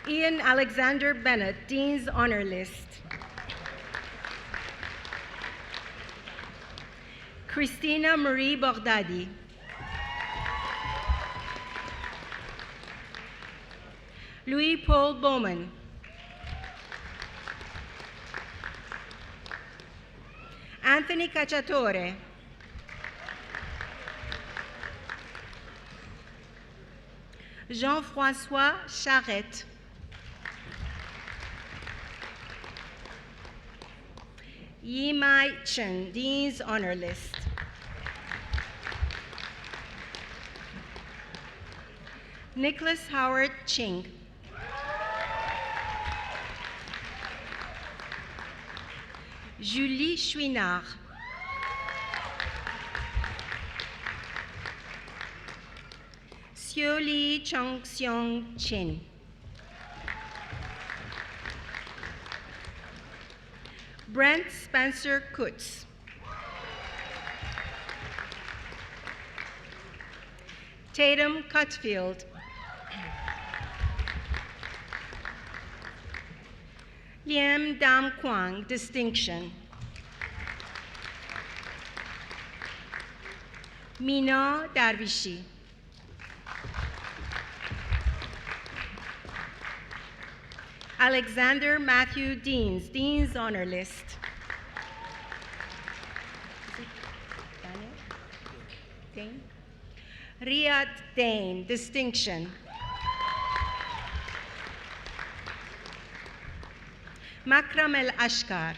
Ian Alexander Bennett, Dean's Honor List. Christina Marie Bordadi. Louis Paul Bowman. Anthony Cacciatore. Jean-François Charette. Yi Mai Chen, Dean's Honor List. Nicholas Howard Ching. Julie Chouinard. Xiu Li Chong Xiong Chin. Brent Spencer Kutz. Tatum Cutfield. Liam Dam Kwang, distinction. Mina Darvishi. Alexander Matthew Deans, Dean's Honor List. Dane? Riyad Dane, distinction. Makram El Ashkar.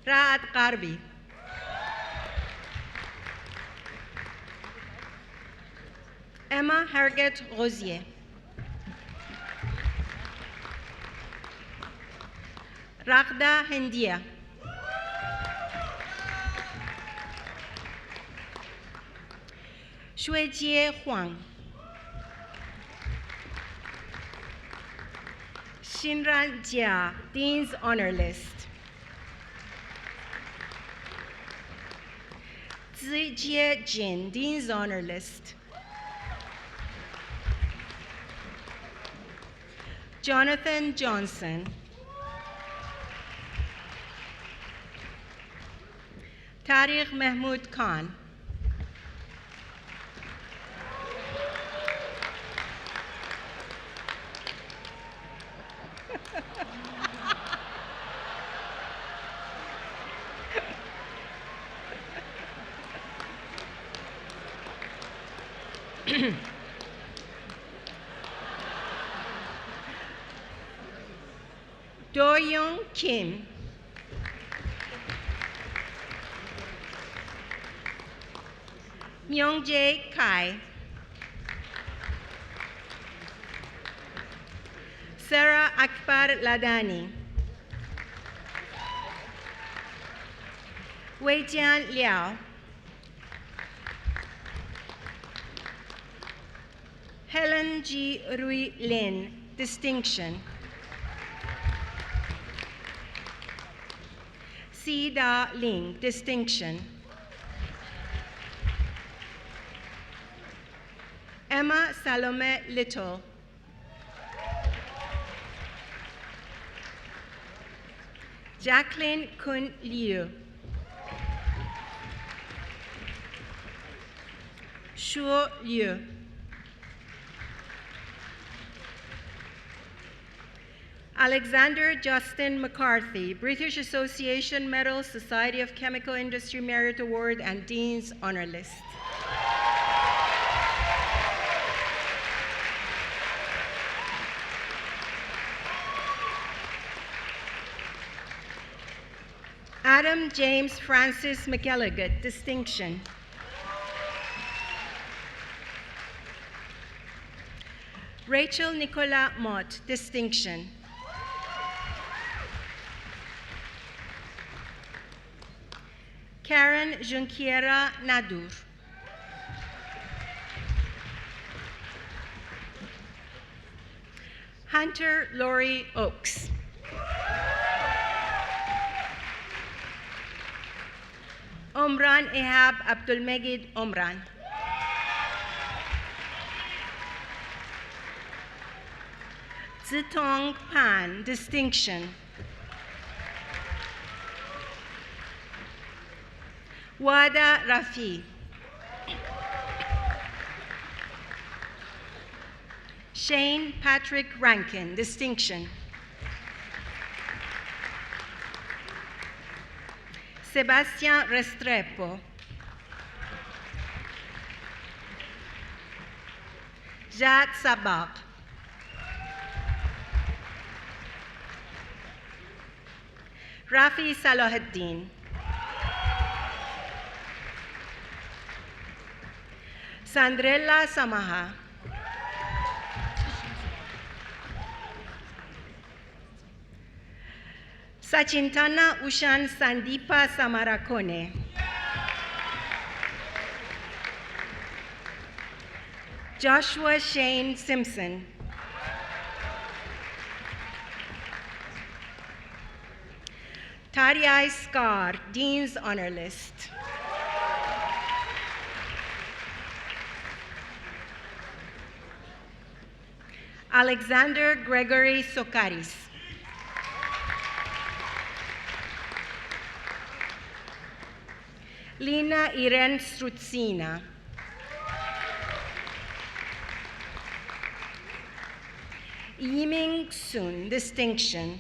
Raad Qarbi. Emma Hargett Rosier. Raghda Hendia. Shuijie Huang. Shinran Jia, Dean's Honor List. Zijie Jin, Dean's Honor List. Jonathan Johnson. Tariq Mahmood Khan. Do-young Kim. Myung-jae Kai. Sarah Akbar Ladani. Wei-jian Liao. Helen G. Rui Lin, distinction. Si Da Ling, distinction. Emma Salome Little. Jacqueline Kun Liu. Shuo Liu. Alexander Justin McCarthy, British Association Medal, Society of Chemical Industry Merit Award, and Dean's Honor List. Adam James Francis McElligott, distinction. Rachel Nicola Mott, distinction. Karen Junquiera Nadur. Hunter Laurie Oaks. Omran Ehab Abdulmegid Omran. Zitong Pan, distinction. Wada Rafi. Shane Patrick Rankin, distinction. Sebastian Restrepo. Jad Sabak. Rafi Salahuddin. Sandrella Samaha. Sachintana Ushan Sandeepa Samarakone. Joshua Shane Simpson. Tariai Scar, Dean's Honor List. Alexander Gregory Sokaris. Lina Irene Strutsina. Yiming Sun, distinction.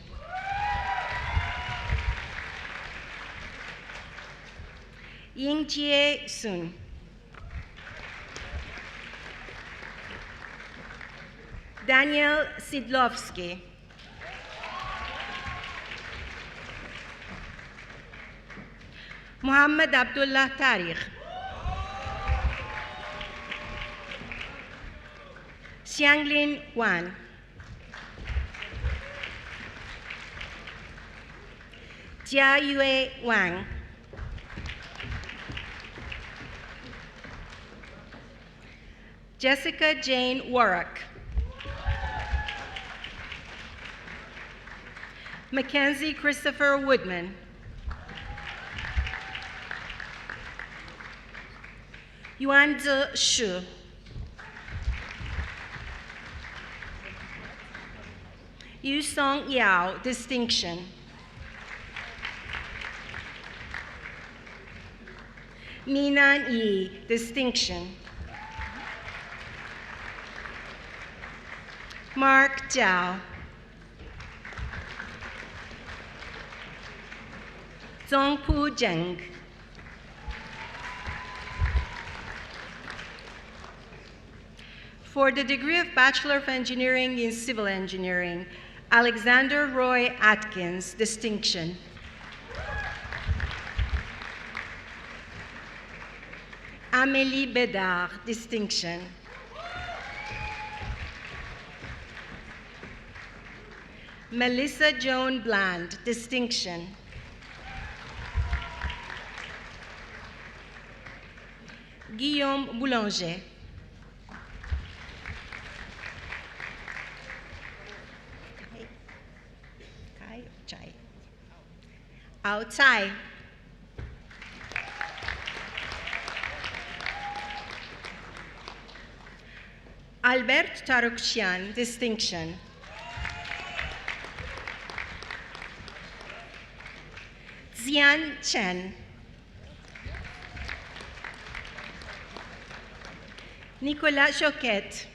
Yingjie Sun. Daniel Sidlovsky. Muhammad Abdullah Tariq. Xianglin Wan. Jia Yue Wang. Jessica Jane Warwick. Mackenzie Christopher Woodman. Yuanzi Shu. Yu Song Yao, distinction. Minan Yi, distinction. Mark Zhao. Zhongpu Zheng. For the degree of Bachelor of Engineering in Civil Engineering, Alexander Roy Atkins, distinction. Amélie Bédard, distinction. Melissa Joan Bland, distinction. Guillaume Boulanger. Outside. Albert Tarukshian, distinction. Xian Chen. Nicolas Choquette.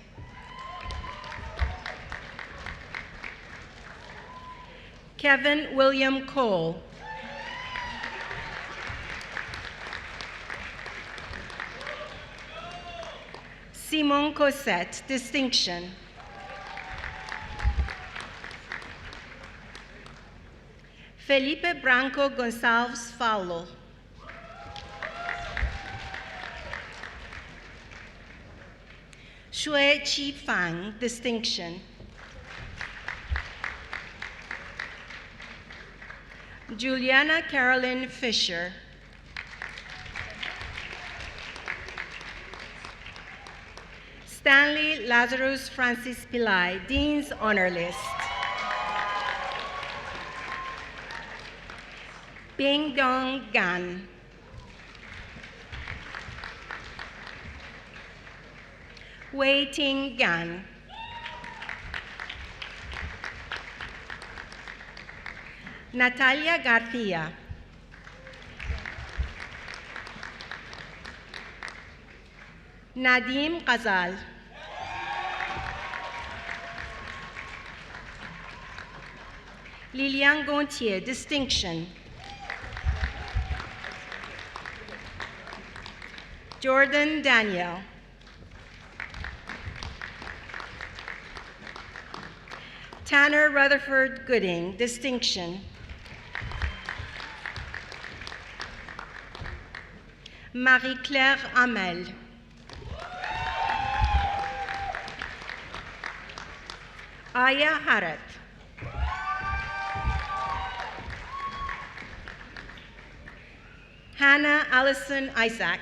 Kevin William Cole. Simon Cosette, distinction. Felipe Branco Gonçalves Faulo. Shui Chi Fang, distinction. Juliana Carolyn Fisher. Stanley Lazarus Francis Pillai, Dean's Honor List. Bing Dong Gan. Wei Ting Gan. Natalia Garcia. Nadim Ghazal. Lilian Gontier, distinction. Jordan Daniel. Tanner Rutherford Gooding, distinction. Marie-Claire Hamel. Aya Harat. Hannah Allison Isaac.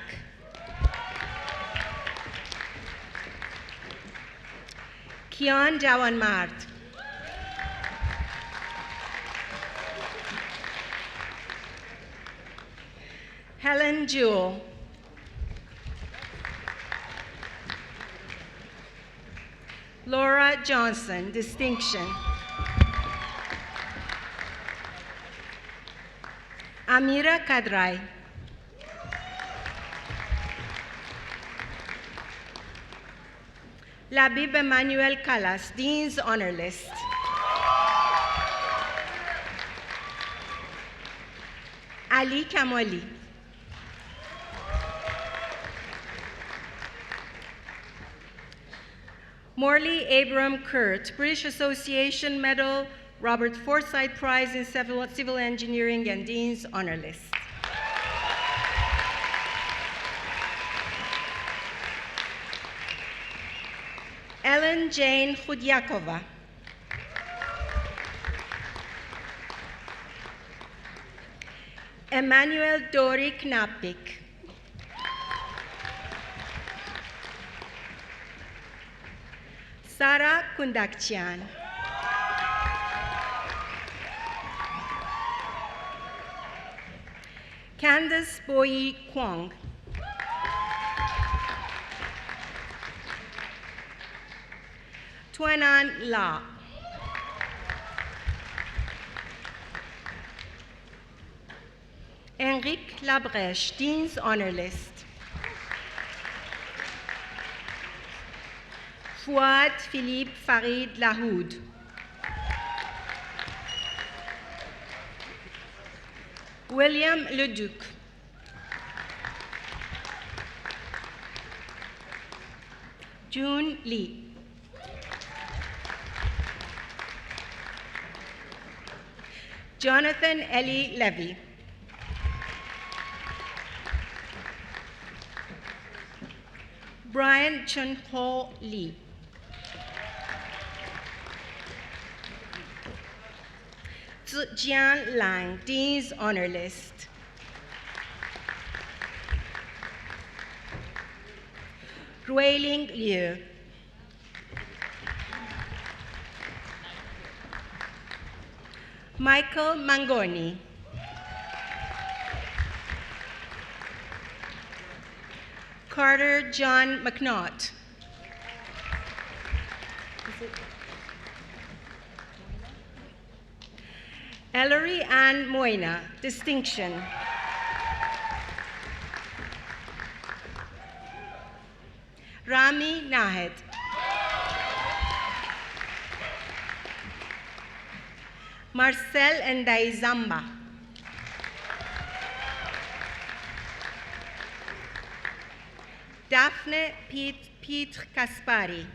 Kian Jawan Mart. Helen Jewell. Laura Johnson, distinction. Amira Kadrai. Labib Emmanuel Callas, Dean's Honor List. Ali Kamoli. Morley Abram Kurt, British Association Medal, Robert Forsyth Prize in Civil Engineering and Dean's Honor List. Ellen Jane Khudyakova. Emmanuel Dori Knapik. Sara Kundakchian. Candace Boyi Kwong. Tuanan La. Enrique Labrèche, Dean's Honor List. Fouad Philippe Farid Lahoud. William Leduc. June Lee. Jonathan Eli Levy. Brian Chun-Ho Lee. Jian Lang, Dean's Honor List. Ruiling Liu. Michael Mangoni. Carter John McNaught. Ellery Ann Moina, distinction. Rami Nahed. Marcel Ndaizamba. Daphne Pietr Kaspari.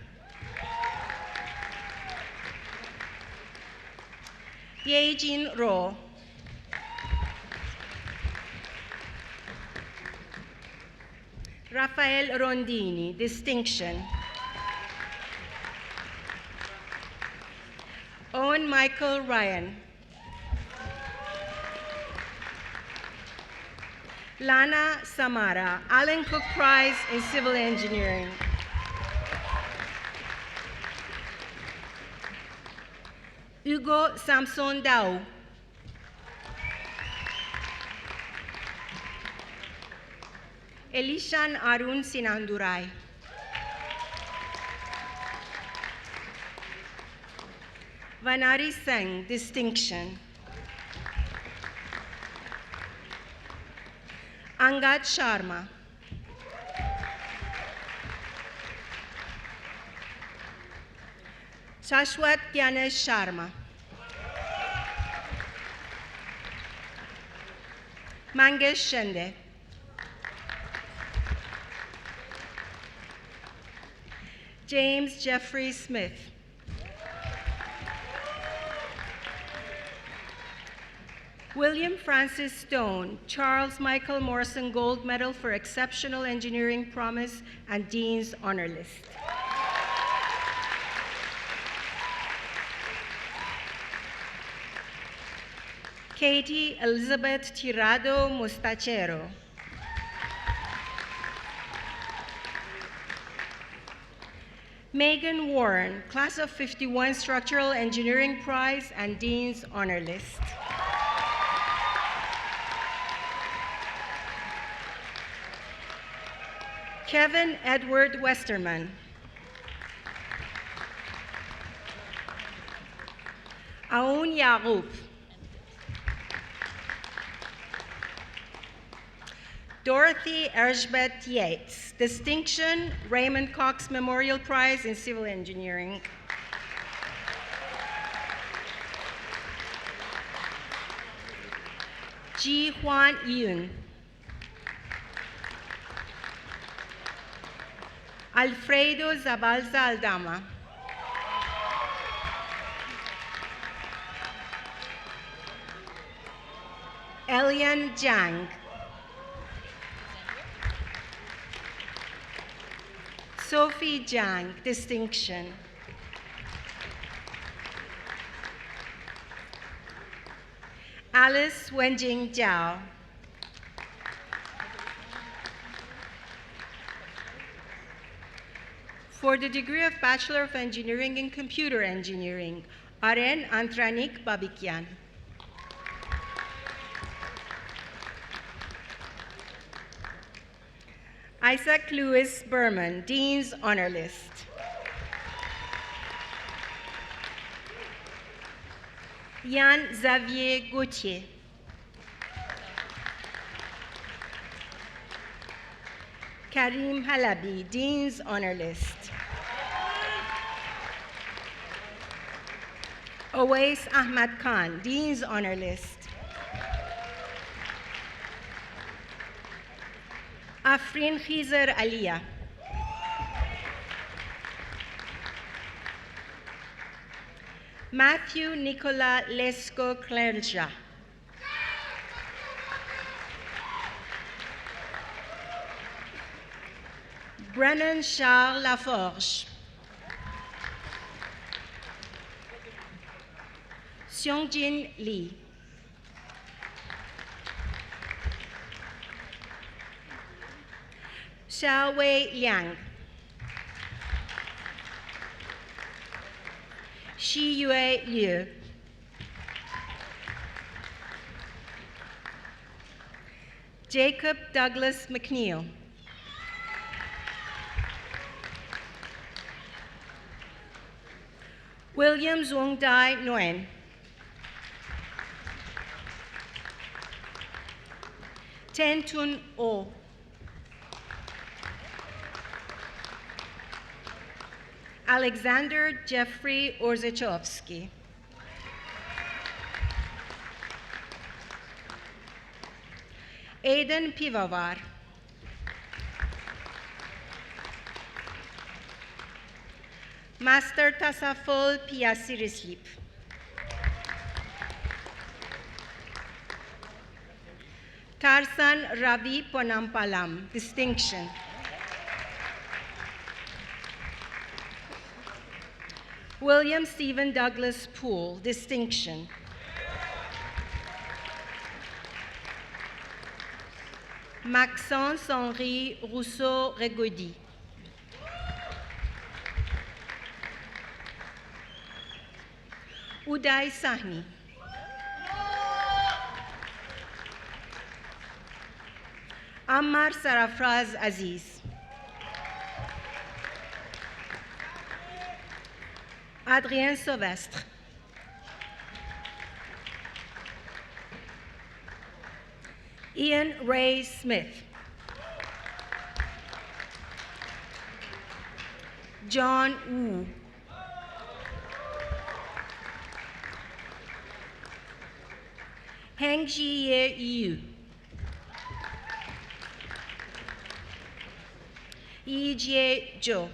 Yejin Ro. Rafael Rondini, distinction. Owen Michael Ryan. Lana Samara, Allen Cook Prize in Civil Engineering. Hugo Samson Dao. Elishan Arun Sinandurai. Vanari Singh, distinction. Angad Sharma. Shashwat Gyanesh Sharma. Mangesh Shende. James Jeffrey Smith. William Francis Stone, Charles Michael Morrison Gold Medal for Exceptional Engineering Promise and Dean's Honor List. Katie Elizabeth Tirado Mustachero. Megan Warren, Class of 51 Structural Engineering Prize and Dean's Honor List. Kevin Edward Westerman. Aoun Yaroub. Dorothy Erzbeth Yates, distinction, Raymond Cox Memorial Prize in Civil Engineering. Ji Huan Yun. Alfredo Zabalza Aldama. Elian Jiang. Sophie Jiang, distinction. Alice Wenjing Jiao. For the degree of Bachelor of Engineering in Computer Engineering, Aren Antranik Babikian. Isaac Louis Berman, Dean's Honor List. Yann Xavier Gauthier. Karim Halabi, Dean's Honor List. Owais Ahmad Khan, Dean's Honor List. Afrin Khizer Aliya. Matthew Nicolas Lescaut-Clergeat. Brennan Charles Laforge. Seongjin Lee. Xiaowei Liang. Shiyue Liu. Jacob Douglas McNeil. William Zhuangdai Nguyen. Ten Tun Oh. Alexander Jeffrey Orzechowski. Aidan Pivavar. Master Tasafol Piasirislip. Tarsan Ravi Ponampalam, distinction. William Stephen Douglas Poole, distinction. Maxence Henri Rousseau-Regaudy. Uday Sahni. Ammar Sarafraz Aziz. Adrien Sauvestre. Ian Ray Smith. John Wu. Hengjie Yu. Yijie Zhou.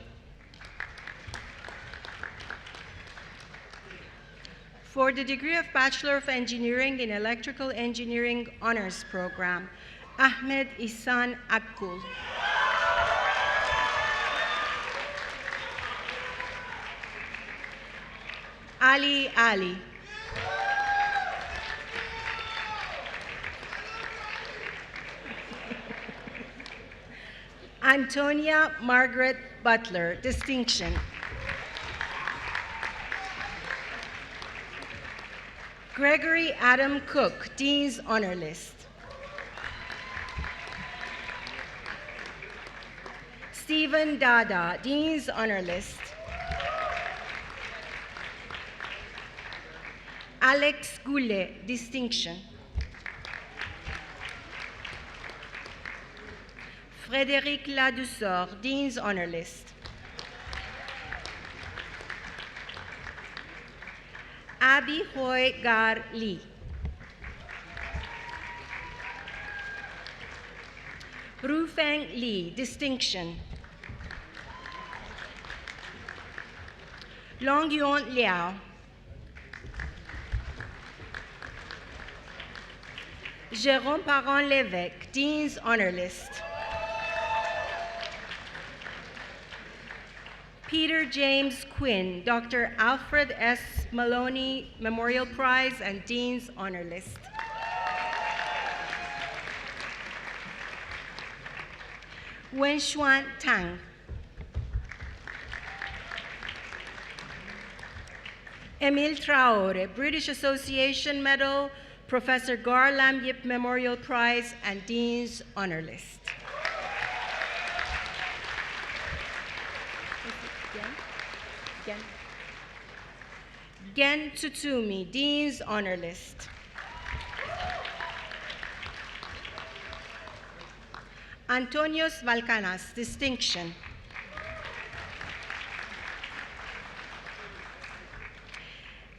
For the degree of Bachelor of Engineering in Electrical Engineering Honors Program, Ahmed Ihsan Akkul. Ali Ali. Antonia Margaret Butler, distinction. Gregory Adam Cook, Dean's Honor List. Stephen Dada, Dean's Honor List. Alex Goulet, distinction. Frédéric Ladouceur, Dean's Honor List. Abby Hoy Gar Lee. Rufeng Li, distinction. Longyuan Liao. Jérôme Parent-Lévesque, Dean's Honor List. Peter James Quinn, Dr. Alfred S. Maloney Memorial Prize and Dean's Honor List. Wenshuan Tang. Emile Traore, British Association Medal, Professor Gar Lam Yip Memorial Prize and Dean's Honor List. Gen Tsutsumi, Dean's Honor List. Antonios Valkanas, distinction.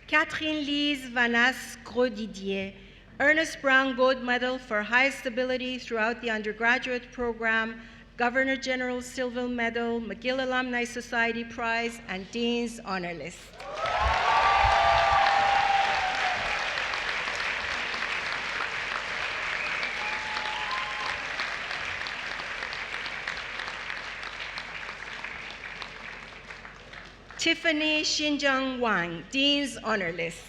Catherine Lise Vanas Grodidier, Ernest Brown Gold Medal for Highest Ability throughout the undergraduate program, Governor General Silver Medal, McGill Alumni Society Prize, and Dean's Honor List. Tiffany Xinjiang Wang, Dean's Honor List.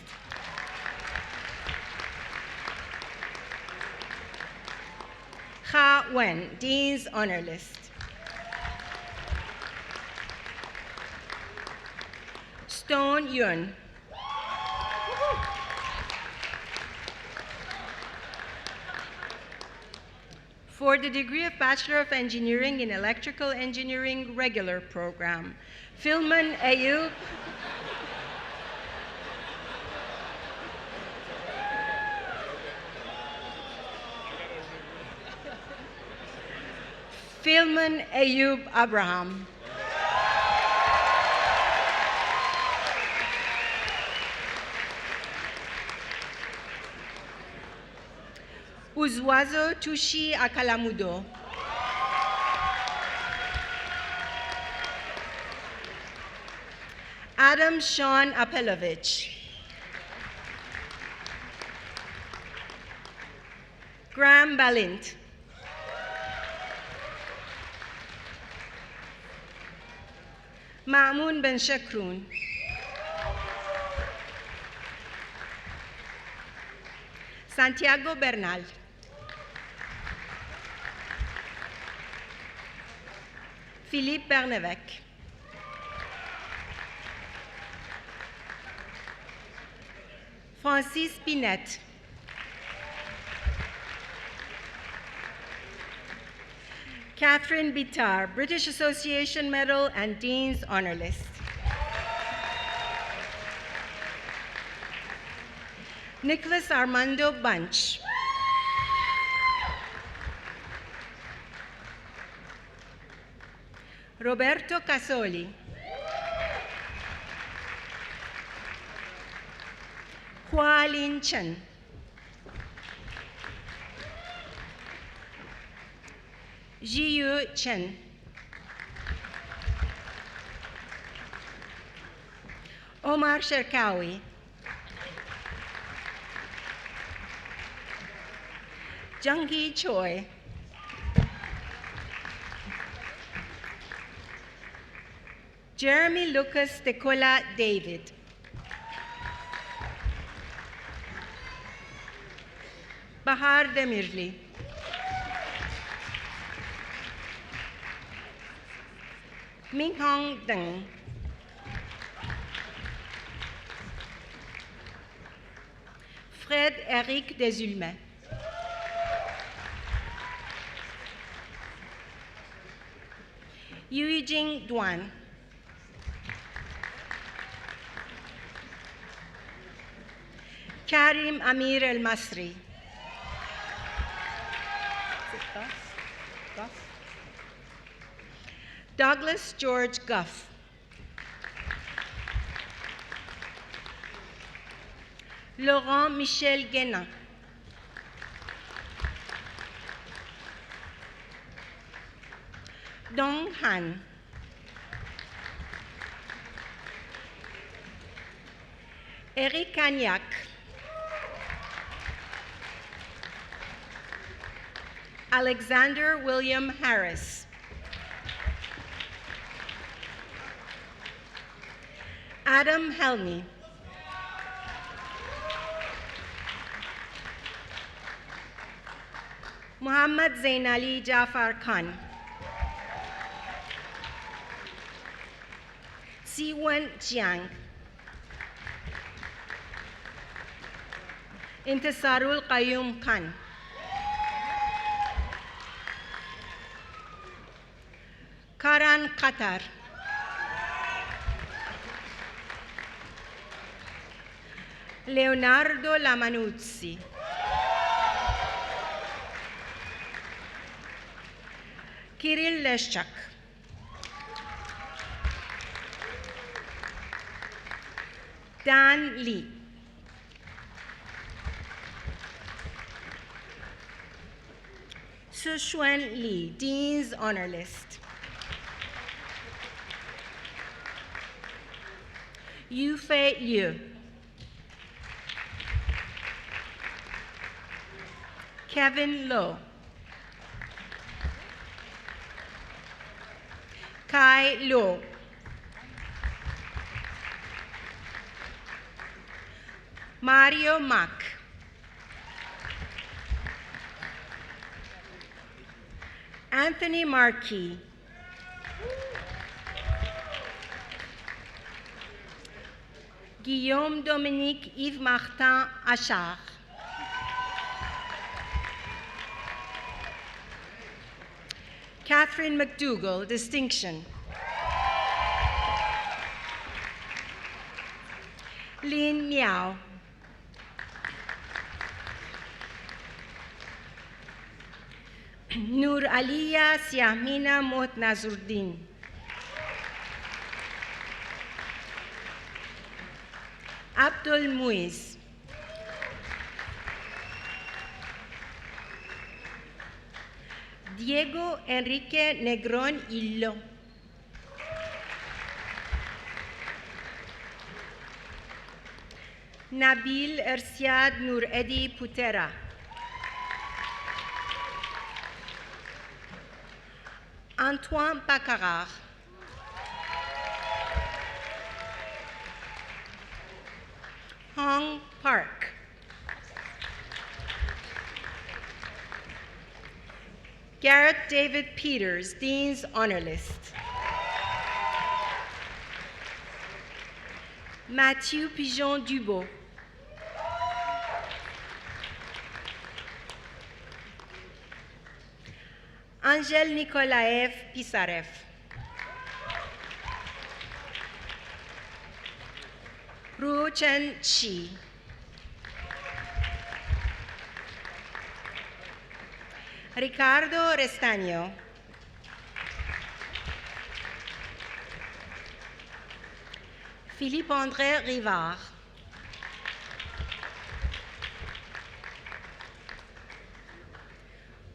Ha Wen, Dean's Honor List. Stone Yun. For the degree of Bachelor of Engineering in Electrical Engineering regular program, Filman Ayub. Filman Ayub Abraham. Uzwazo Tushi Akalamudo. Adam Sean Apelovich. Graham Balint. Ma'mun Ben Shakroun. Santiago Bernal. Philippe Bernevec. Francis Pinette. Catherine Bitar, British Association Medal and Dean's Honor List. Nicholas Armando Bunch. Roberto Casoli. Hua Lin Chen. Jiyu Chen. Omar Sherkawi. Junggi Choi. Jeremy Lucas Tekola David. Bahar Demirli. Minh Hong Deng. Fred Eric Desulmet. Yujing Duan. Karim Amir El Masri. Douglas George Guff. Laurent Michel Guénin. Dong Han. Eric Cagnac. Alexander William Harris. Adam Helmy. Muhammad Zainali Jafar Khan. Siwen Jiang. Intisarul Qayyum Khan. Karan Qatar. Leonardo Lamanuzzi. Kirill Leshchak. Dan Lee. Sushwen Lee, Dean's Honor List. Yufei Liu. Kevin Lowe. Kai Lo. Mario Mack. Anthony Marquis. Guillaume Dominique Yves Martin Achard. Catherine McDougall, distinction. Lin Miao. Nur Aliya Siamina Mot Nazruddin. Abdul Muiz. Diego Enrique Negron Illo. Nabil Ersiad Nur Edi Putera. Antoine Baccarat. Hong Park. Garrett David Peters, Dean's Honor List. Mathieu Pigeon Dubo. Angel Nikolaev Pisarev. Ru Chen Chi. Ricardo Restaño. Philippe André Rivard.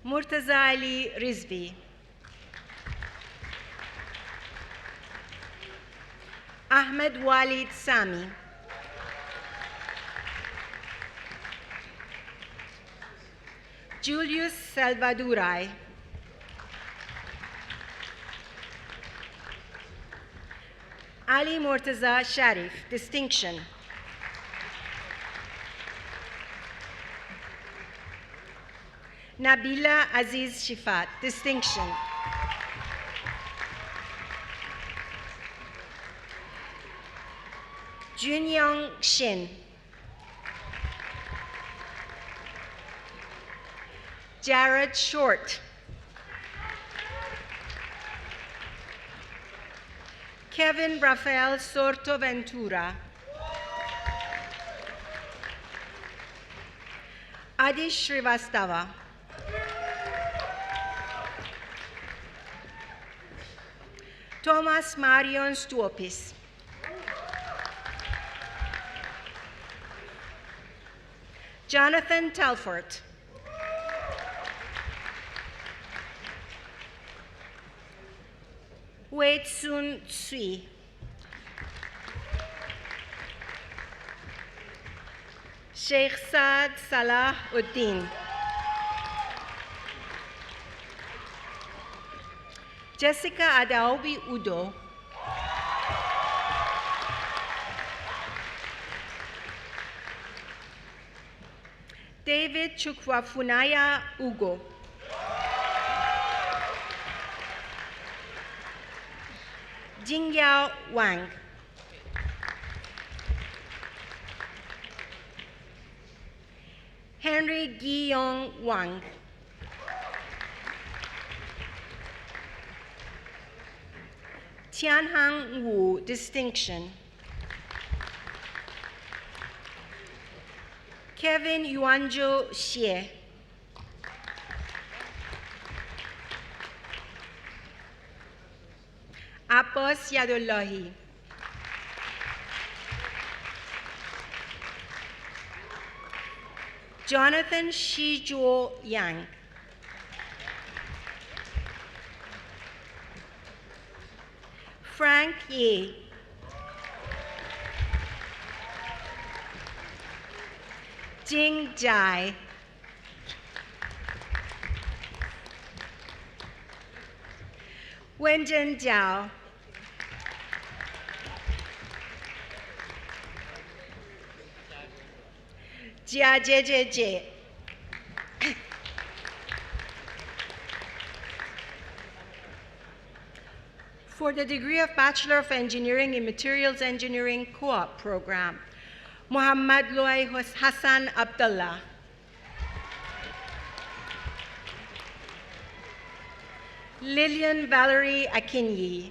Murtaza Ali Rizvi. Ahmed Walid Sami. Julius Salvadurai. Ali Murtaza Sharif, distinction. Nabila Aziz Shifat, distinction. Junyong Shin. Jared Short. Kevin Rafael Sorto Ventura. Adi Srivastava. Thomas Marion Stuopis. Jonathan Telfort. Wei Sun Sui. Sheikh Saad Salah Uddin. Jessica Adaobi Udo. David Chukwafunaya Ugo. Jingyao Wang. Henry Guillaume Wang. Tianhang Wu, distinction. Kevin Yuanzhou Xie. Abbas Yadullahi. Jonathan Shijuo Yang. Frank Ye. Jing Jai. Wenjin Jiao. Jia Jejeje. For the degree of Bachelor of Engineering in Materials Engineering Co-op program, Muhammad Loy Hassan Abdullah. Lillian Valerie Akinyi.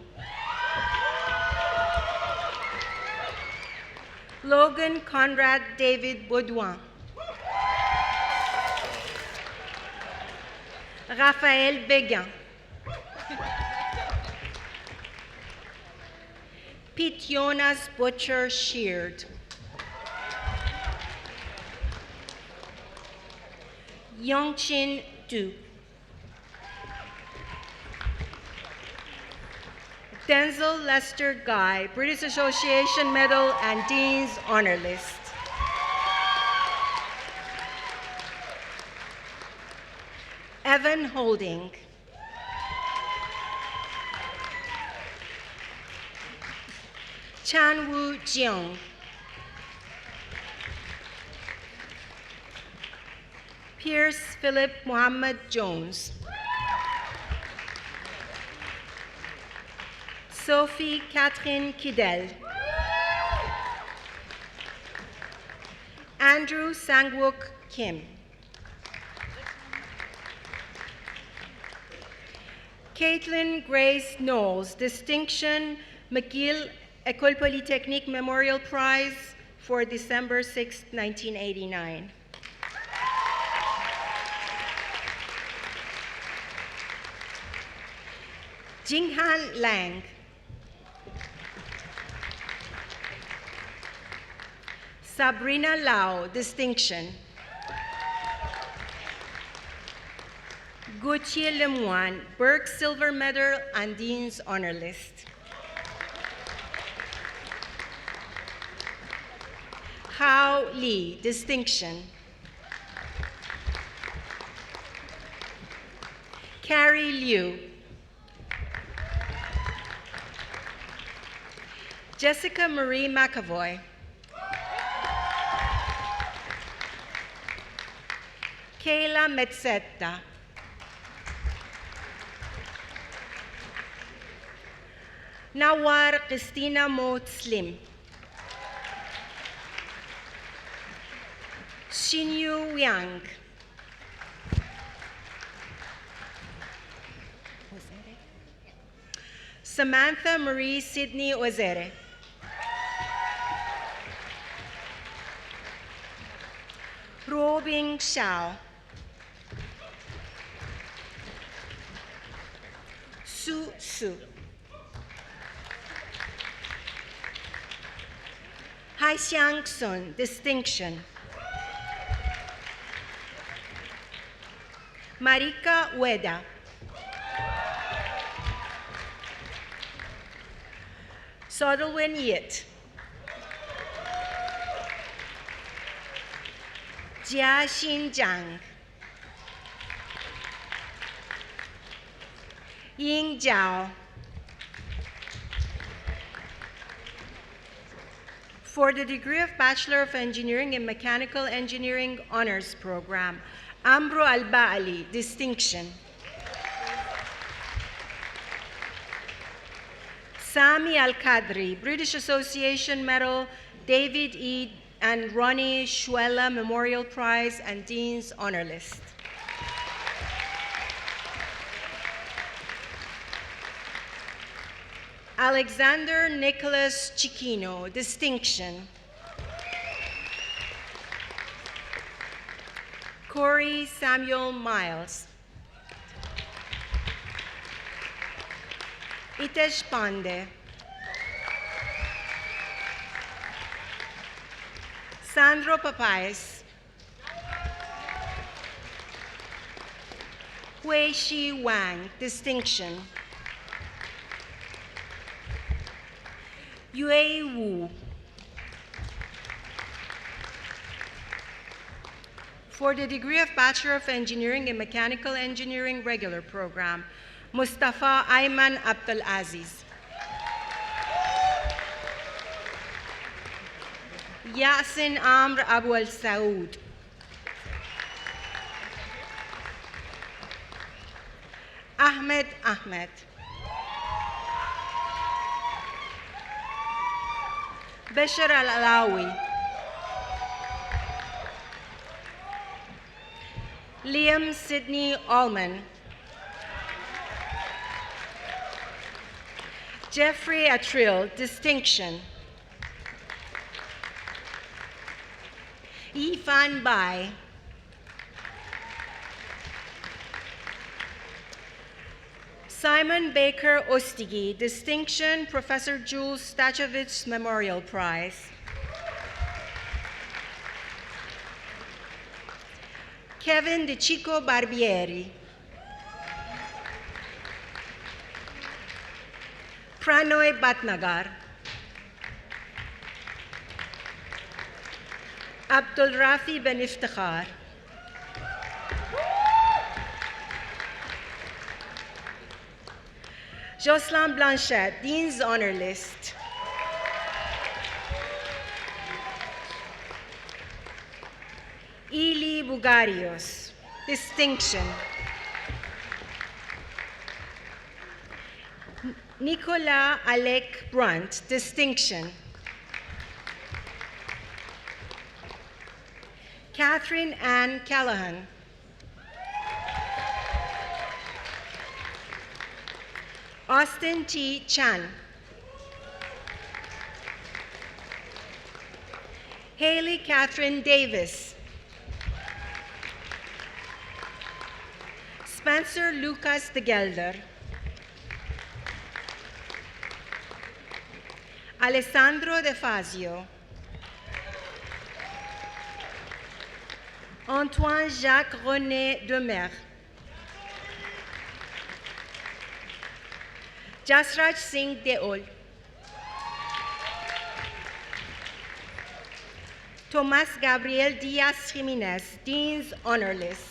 Logan Conrad David Baudouin. Raphaël Béguin. Pete Jonas Butcher Sheard. Yongchin Du. Denzel Lester Guy, British Association Medal and Dean's Honor List. Evan Holding. Chan Woo Jeong. Pierce Philip Muhammad Jones. Sophie Catherine Kidel. Andrew Sangwook Kim. Caitlin Grace Knowles, Distinction Mcgill École Polytechnique Memorial Prize for December 6, 1989. Jinghan Lang. Sabrina Lau, Distinction. Gauthier Lemoine, Burke Silver Medal and Dean's Honor List. Hao Li, Distinction. Carrie Liu. Jessica Marie McAvoy. Kayla Metzetta. Nawar Christina Motslim. Xinyu Yang. Samantha Marie Sidney Ozere. Robing Xiao. Su Su. Hai Xiang Sun, Distinction. Marika Ueda. Sodalwin Yit. Jia Xinjiang. Ying Zhao. For the degree of Bachelor of Engineering in Mechanical Engineering Honors Program, Amro Alba Ali, Distinction. Sami Al-Qadri, British Association Medal, David E. and Ronnie Shuela Memorial Prize and Dean's Honor List. Alexander Nicholas Chiquino, Distinction. Corey Samuel Miles. Itesh Pandey. Sandro Papayas. Hui Shi Wang, Distinction. Yue Wu. For the degree of Bachelor of Engineering in Mechanical Engineering Regular Program, Mustafa Ayman Abdul Aziz. Yasin Amr Abu Al Saud. Ahmed Ahmed. Bashar Al-Alawi. Liam Sidney Allman. Jeffrey Atrill, distinction. Ifan Bai. Simon Baker Ostigi, distinction, Professor Jules Stachovich Memorial Prize. Kevin De Chico Barbieri. Pranoy Batnagar. Abdul Rafi Ben Iftikhar. Jocelyn Blanchette, Dean's Honor List. Eli Bugarios, distinction. Nicolas Alec Brunt, distinction. Catherine Ann Callahan. Austin T. Chan. Haley Catherine Davis. Spencer Lucas de Gelder. Alessandro De Fazio. Antoine Jacques René Demer. Jasraj Singh Deol. Thomas Gabriel Diaz Jimenez, Dean's Honor List.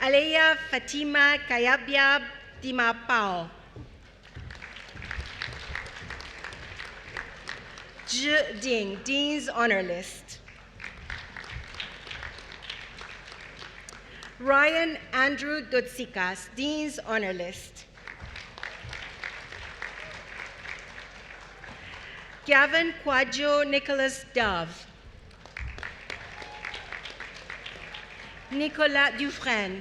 Aleya Fatima Kayabia Dimapao. Zhi Ding, Dean's Honor List. Ryan Andrew Dotsikas, Dean's Honor List. Gavin Quadjo Nicholas Dove. Nicolas Dufresne.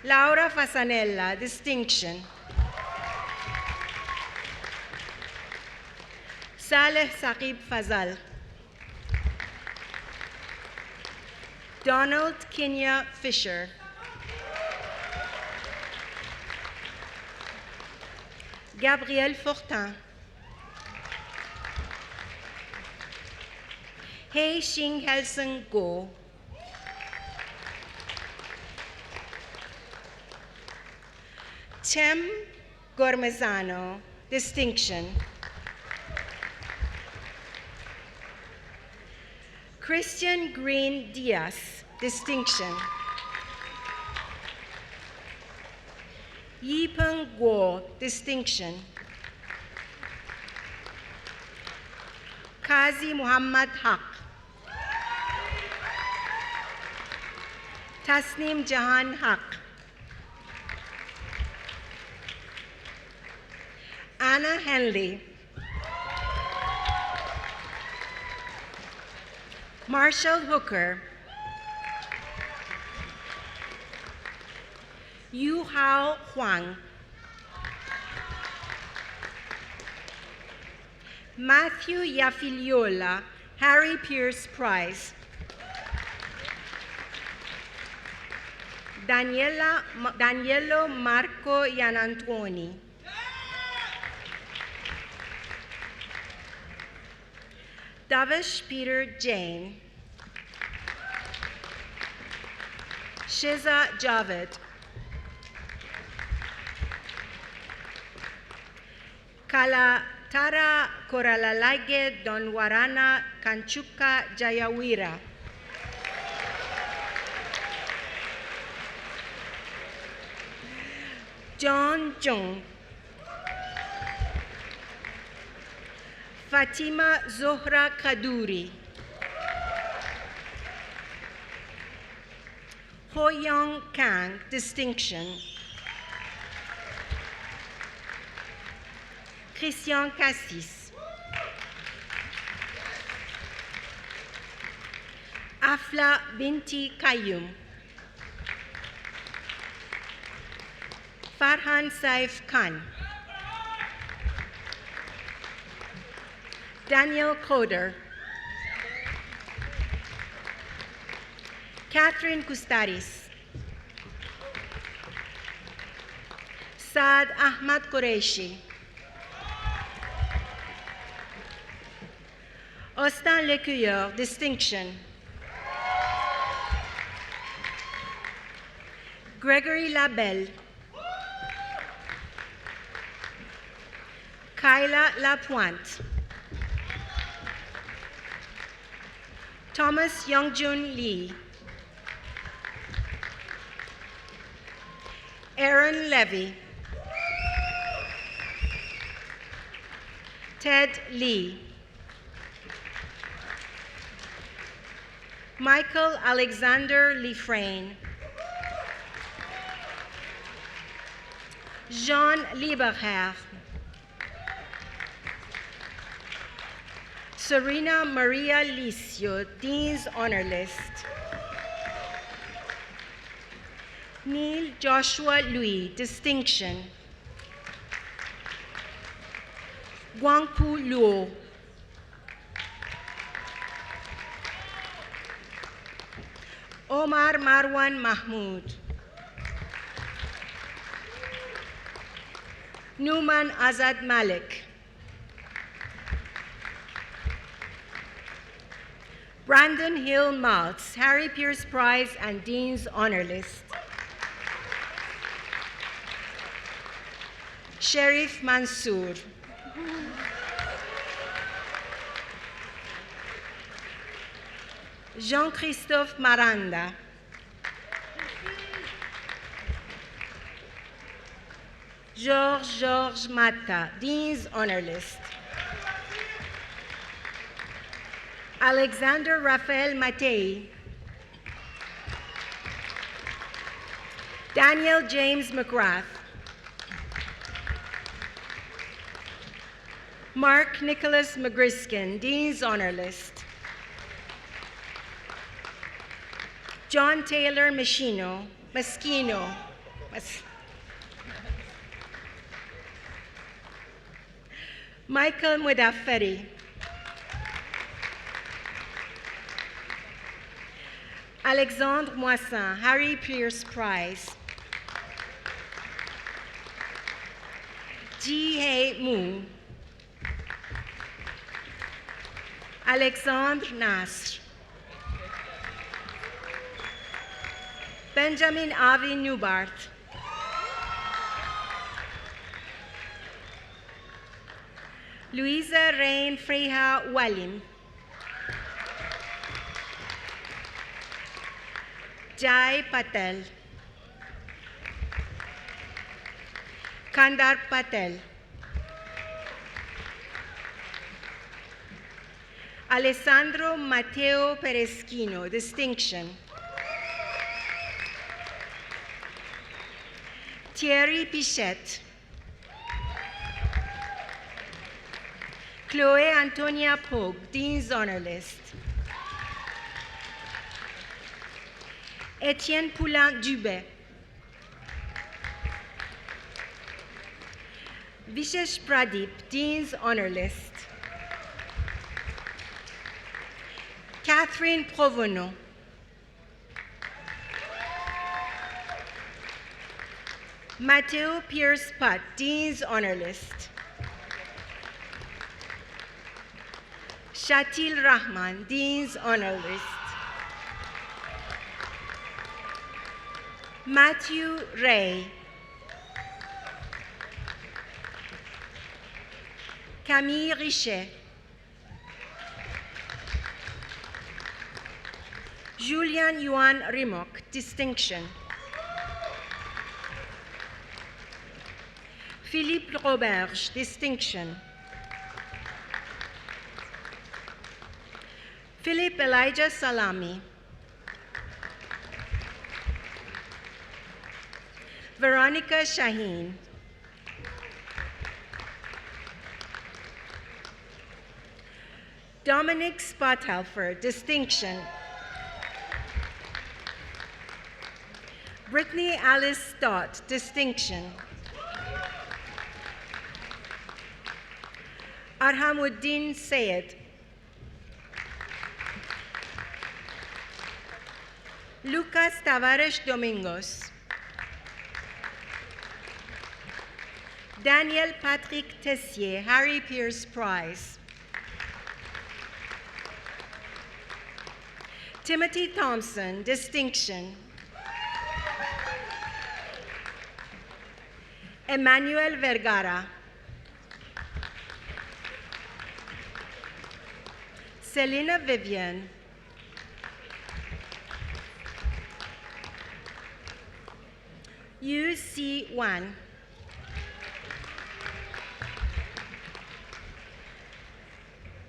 Laura Fasanella, distinction. Saleh Saqib Fazal. Donald Kenya Fisher. Gabriel Fortin. Hei Xing Helsing Go. Tim Gormezano, distinction. Christian Green Diaz, distinction. Yipeng Guo, distinction. Qazi Muhammad Haq. Tasnim Jahan Haq. Anna Henley. Marshall Hooker. Yu Hao Huang. Matthew Yafiliola, Harry Pierce Prize. Danielo Marco Yanantoni. Davish Peter Jain. Shiza Javed. Kalatara Koralalage Donwarana Kanchuka Jayawira. John Jung. Fatima Zohra Kaduri. Ho Young Kang, distinction. Christian Cassis. Afla Binti Qayyum. Farhan Saif Khan. Daniel Coder. Catherine Kustaris. Saad Ahmad Qureshi. Austin Lecueilleur, distinction. Gregory Labelle. Kyla Lapointe. Thomas Youngjun Lee. Aaron Levy. Ted Lee. Michael Alexander Lefrain. Jean Lieberherr. Serena Maria Licio, Dean's Honor List. Neil Joshua Louis, distinction. Guangpu Luo. Omar Marwan Mahmoud. Numan Azad Malik. Brandon Hill Maltz, Harry Pierce Prize and Dean's Honor List. Sherif Mansour. Jean-Christophe Maranda. Georges Mata, Dean's Honor List. Alexander Raphael Matei. Daniel James McGrath. Mark Nicholas McGriskin, Dean's Honor List. John Taylor Maschino. Michael Mudafferi. Alexandre Moissin, Harry Pierce Prize. Ji-Hye Mu. Alexandre Nasr. Benjamin Avi Newbart. Louisa Rain Freya Walim. Jai Patel. Kandar Patel. Alessandro Matteo Pereschino, distinction. Thierry Pichette. Chloe Antonia Pogue, Dean's Honor List. Etienne Poulain-Dubé. Vishesh Pradeep, Dean's Honor List. Catherine Provenot. Matteo Pierce Putt, Dean's Honor List. Shatil Rahman, Dean's Honor List. Matthew Ray. Camille Richet. Julian Yuan Rimok, distinction. Philippe Roberge, distinction. Philip Elijah Salami. Veronica Shaheen. Dominic Spothelfer, distinction. Brittany Alice Stott, distinction. Arhamuddin Sayed. Lucas Tavares Domingos. Daniel Patrick Tessier, Harry Pierce Prize. Timothy Thompson, distinction. Emmanuel Vergara. Selena Vivian. Yu Si Wan.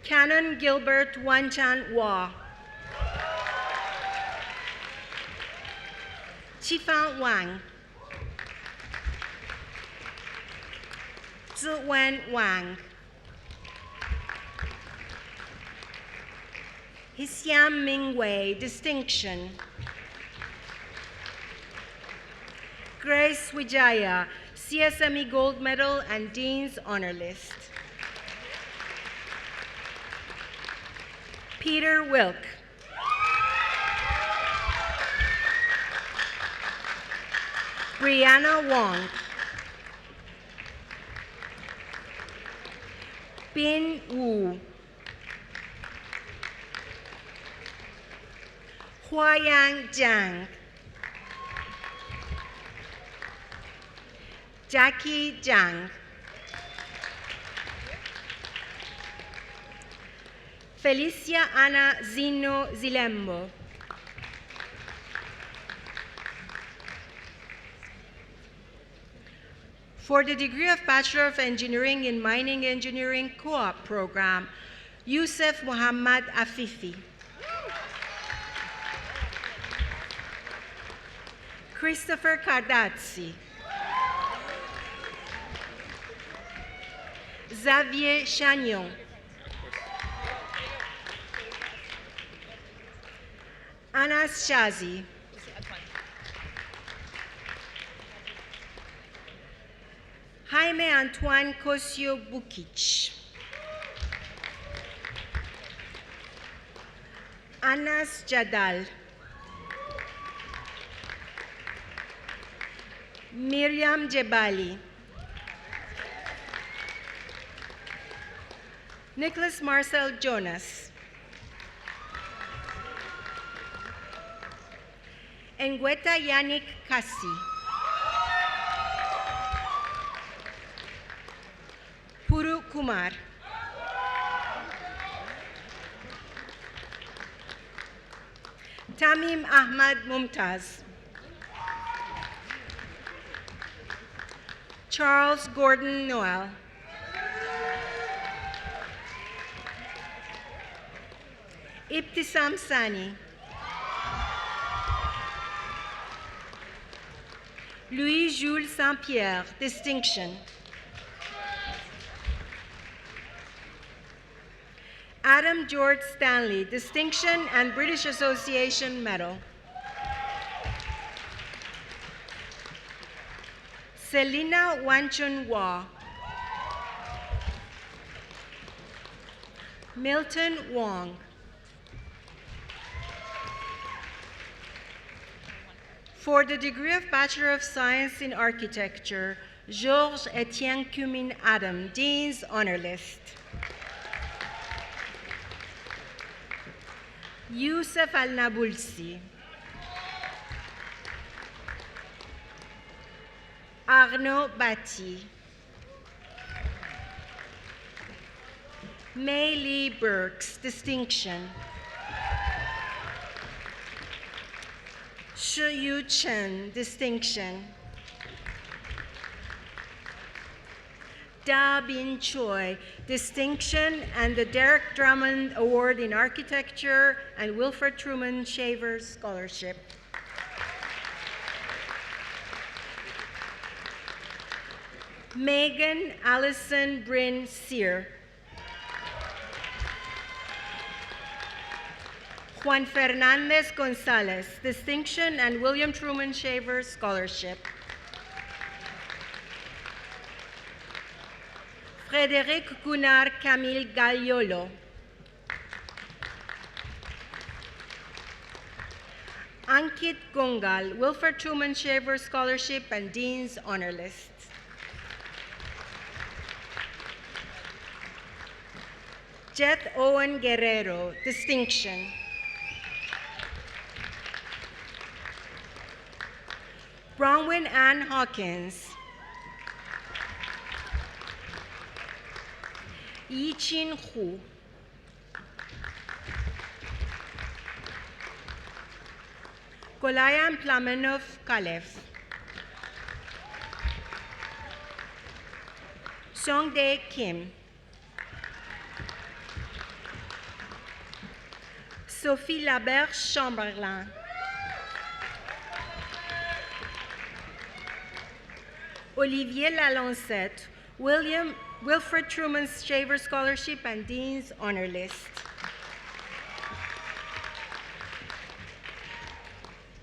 Canon Gilbert Wanchan Hua. Qifan Wang. Ziwen Wang. Hsiam Mingwei, distinction. Grace Wijaya, CSME Gold Medal and Dean's Honor List. Peter Wilk. Brianna Wong. Bin Wu. Huayang Jiang. Jackie Jiang. Felicia Ana Zino Zilembo. For the degree of Bachelor of Engineering in Mining Engineering Co-op program, Youssef Muhammad Afifi. Christopher Kardazzi. Xavier Chagnon. Anas Shazi. Jaime Antoine Cosio Bukic. Anas Jadal. Miriam Jebali. Nicholas Marcel Jonas. Engweta Yannick Kassi. Puru Kumar. Tamim Ahmad Mumtaz. Charles Gordon Noel. Ibtisam Sani. Louis-Jules Saint-Pierre, distinction. Adam George Stanley, distinction and British Association Medal. Selina Wanchun Hua. Milton Wong. For the degree of Bachelor of Science in Architecture, Georges Etienne Cumin Adam, Dean's Honor List. Youssef Al-Nabulsi. Arnaud Batti. Mei Lee Burks, distinction. Shi Yu Chen, distinction. Da Bin Choi, distinction, and the Derek Drummond Award in Architecture and Wilfred Truman Shaver Scholarship. Megan Allison Bryn Sear. Juan Fernandez Gonzalez, Distinction and William Truman Shaver Scholarship. Frédéric Gunnar Camille Gagliolo. Ankit Gongal, Wilfred Truman Shaver Scholarship and Dean's Honor List. Jet Owen Guerrero, Distinction. Bronwyn Ann Hawkins. Yi Chin Hu. Kolayan Plamenov Kalev. Songdae Kim. Sophie Laberge Chamberlain. Olivier Lalancette, Wilfred Truman Shaver Scholarship and Dean's Honor List.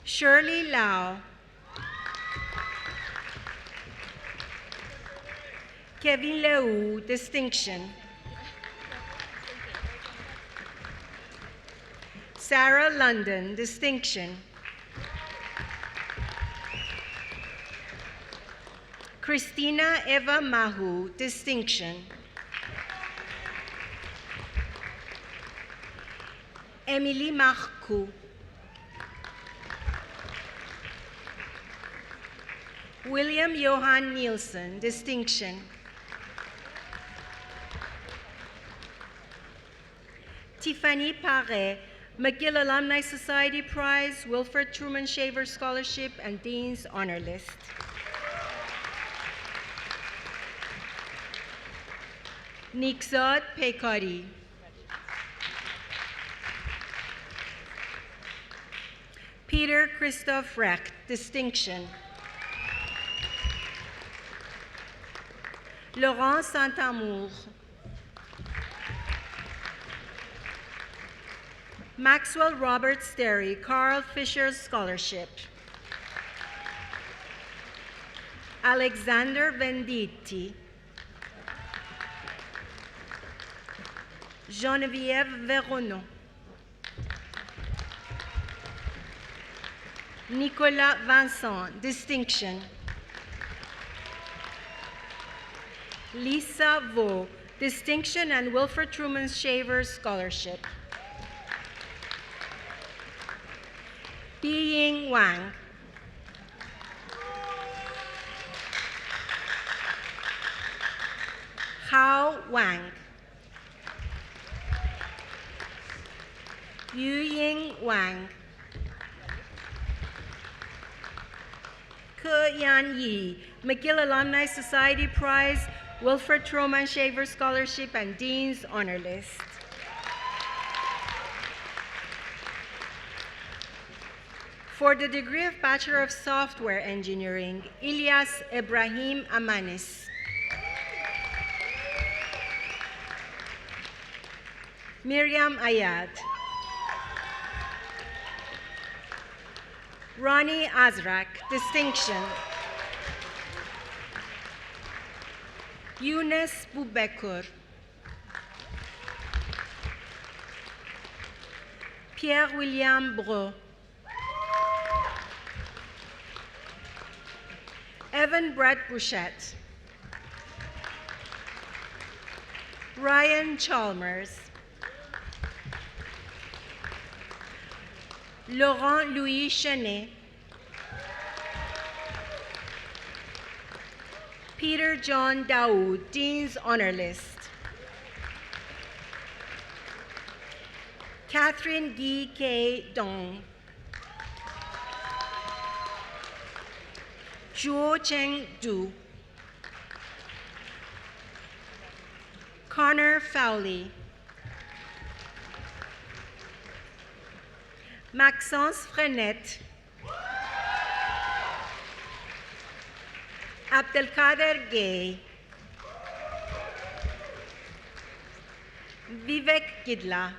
Shirley Lau. Kevin Leou, Distinction. Sarah London, Distinction. Christina Eva Mahu, Distinction. Emily Marcoux. William Johan Nielsen, Distinction. Tiffany Paré, McGill Alumni Society Prize, Wilfred Truman Shaver Scholarship, and Dean's Honor List. Nikzad Pekari. Peter Christoph Recht, Distinction. Laurent Saint-Amour. Maxwell Robert Sterry, Carl Fisher Scholarship. Alexander Venditti. Geneviève Véronon. Nicolas Vincent, Distinction. Lisa Vo, Distinction and Wilfred Truman Shaver Scholarship. Biying Wang. Hao Wang. Yuying Wang. Ke Yan Yi, McGill Alumni Society Prize, Wilfred Truman Shaver Scholarship, and Dean's Honor List. For the degree of Bachelor of Software Engineering, Ilyas Ibrahim Amanis. Miriam Ayad. Ronnie Azrak, Distinction. Yunus Boubekour. Pierre-William Bro. Evan Brett Bouchette. Ryan Chalmers. Laurent Louis Chenet. Peter John Daoud, Dean's Honor List. Catherine Guy K. Dong. Zhuo Cheng Du. Connor Fowley. Maxence Frenette. Abdelkader Gay. Vivek Gidla.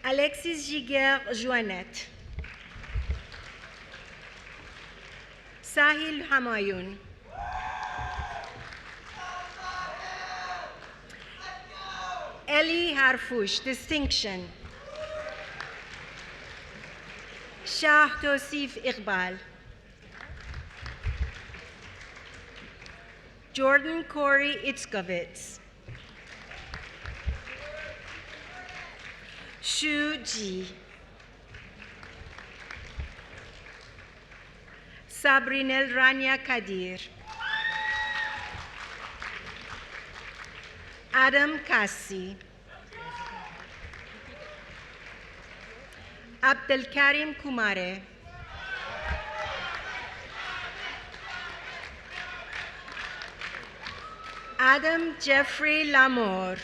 Alexis Giguère Joannette. Sahil Hamayoun. Eli Harfouch, distinction. Shah Tosif Iqbal. Jordan Corey Itzkovitz. Shu Ji. Sabrinel Rania Kadir. Adam Kassi. Abdelkarim Kumare. Adam Jeffrey Lamour.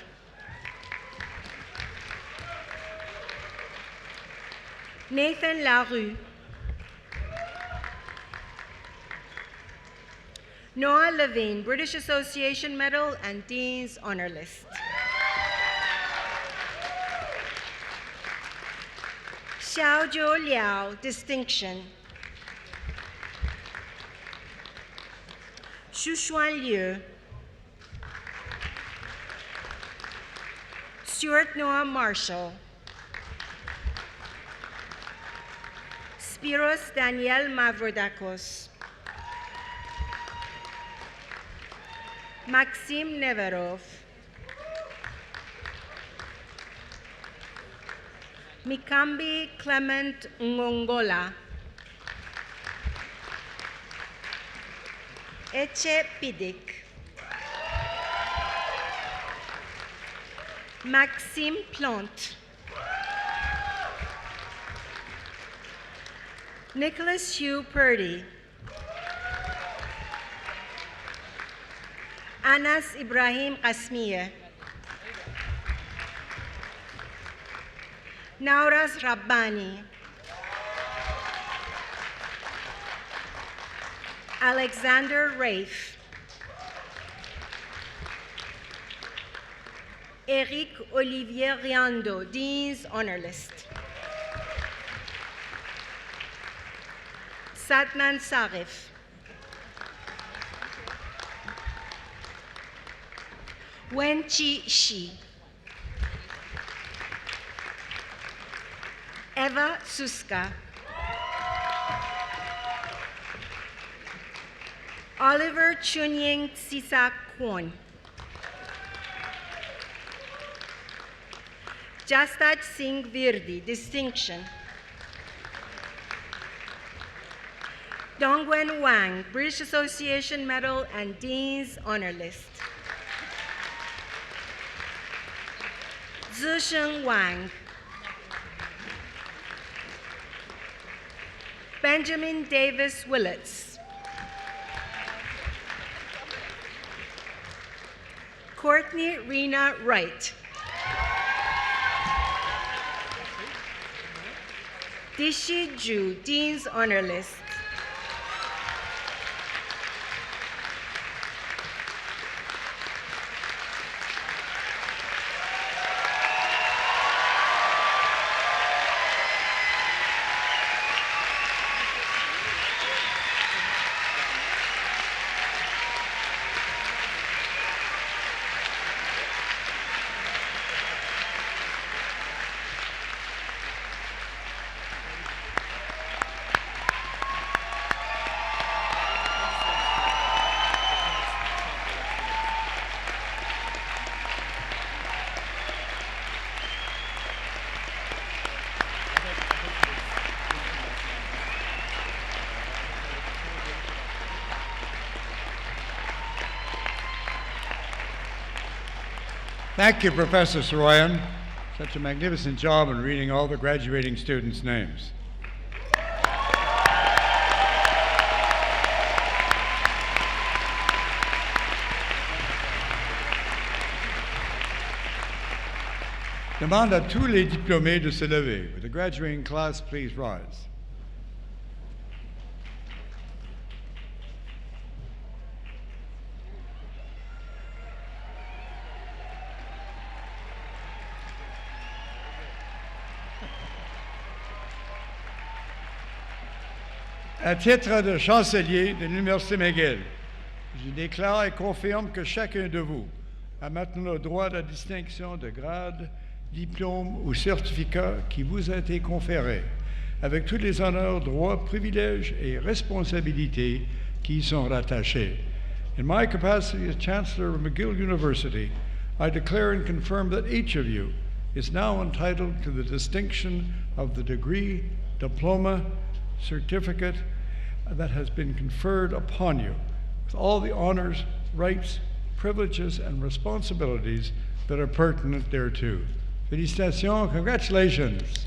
Nathan Larue. Noah Levine, British Association Medal and Dean's Honor List. Xiaozhou Liao, distinction. Shushuan Liu. Stuart Noah Marshall. Spiros Daniel Mavrodakos. Maxim Neverov. Mikambi Clement Ngongola. Eche Pidik. Maxime Plante. Nicholas Hugh Purdy. Anas Ibrahim Qasmiye. Nauraz Rabbani. Alexander Rafe. Eric Olivier Riando, Dean's Honor List. Satnan Sarif. Wenchi Shi. Eva Suska. Oliver Chunying Sisak Kwon. Jastaj Singh Virdi, distinction. Dongwen Wang, British Association Medal and Dean's Honor List. Zisheng Wang. Benjamin Davis Willits. Courtney Rena Wright. Dishi Ju, Dean's Honor List. Thank you, Professor Saroyan. Such a magnificent job in reading all the graduating students' names. Demande à tous les diplômés de se lever. Would the graduating class please rise? À titre de chancelier de l'Université McGill, je déclare et confirme que chacun de vous a maintenant le droit à la distinction de grade, diplôme ou certificat qui vous a été conféré, avec tous les honneurs, droits, privilèges et responsabilités qui y sont rattachés. In my capacity as Chancellor of McGill University, I declare and confirm that each of you is now entitled to the distinction of the degree, diploma, certificate that has been conferred upon you, with all the honors, rights, privileges, and responsibilities that are pertinent thereto. Félicitations, congratulations.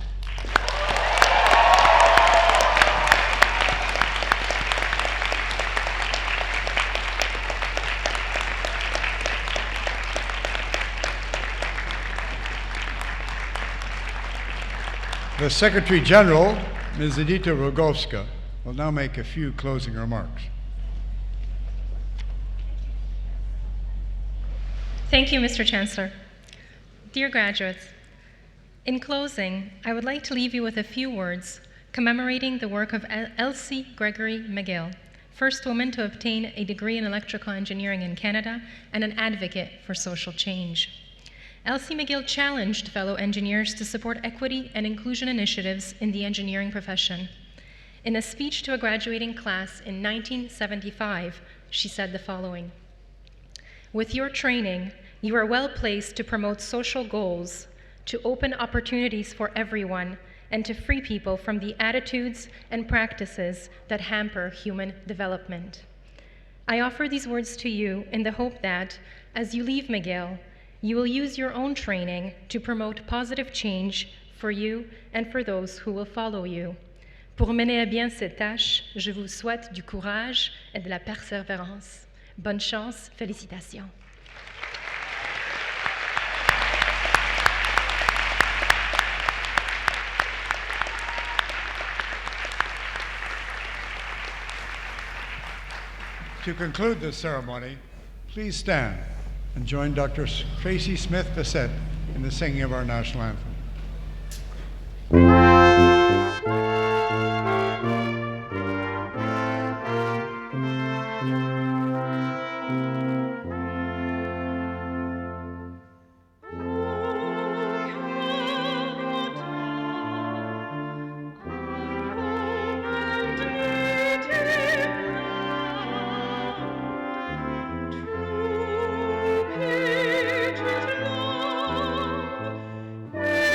The Secretary General, Ms. Edita Rogovska, will now make a few closing remarks. Thank you, Mr. Chancellor. Dear graduates, in closing, I would like to leave you with a few words commemorating the work of Elsie Gregory Mcgill, first woman to obtain a degree in electrical engineering in Canada and an advocate for social change. Elsie Mcgill challenged fellow engineers to support equity and inclusion initiatives in the engineering profession. In a speech to a graduating class in 1975, she said the following: "With your training, you are well placed to promote social goals, to open opportunities for everyone, and to free people from the attitudes and practices that hamper human development. I offer these words to you in the hope that, as you leave McGill, you will use your own training to promote positive change for you and for those who will follow you. Pour mener à bien cette tâche, je vous souhaite du courage et de la persévérance. Bonne chance, félicitations." To conclude this ceremony, please stand and join Dr. Tracy Smith-Bissett in the singing of our national anthem. Thank you.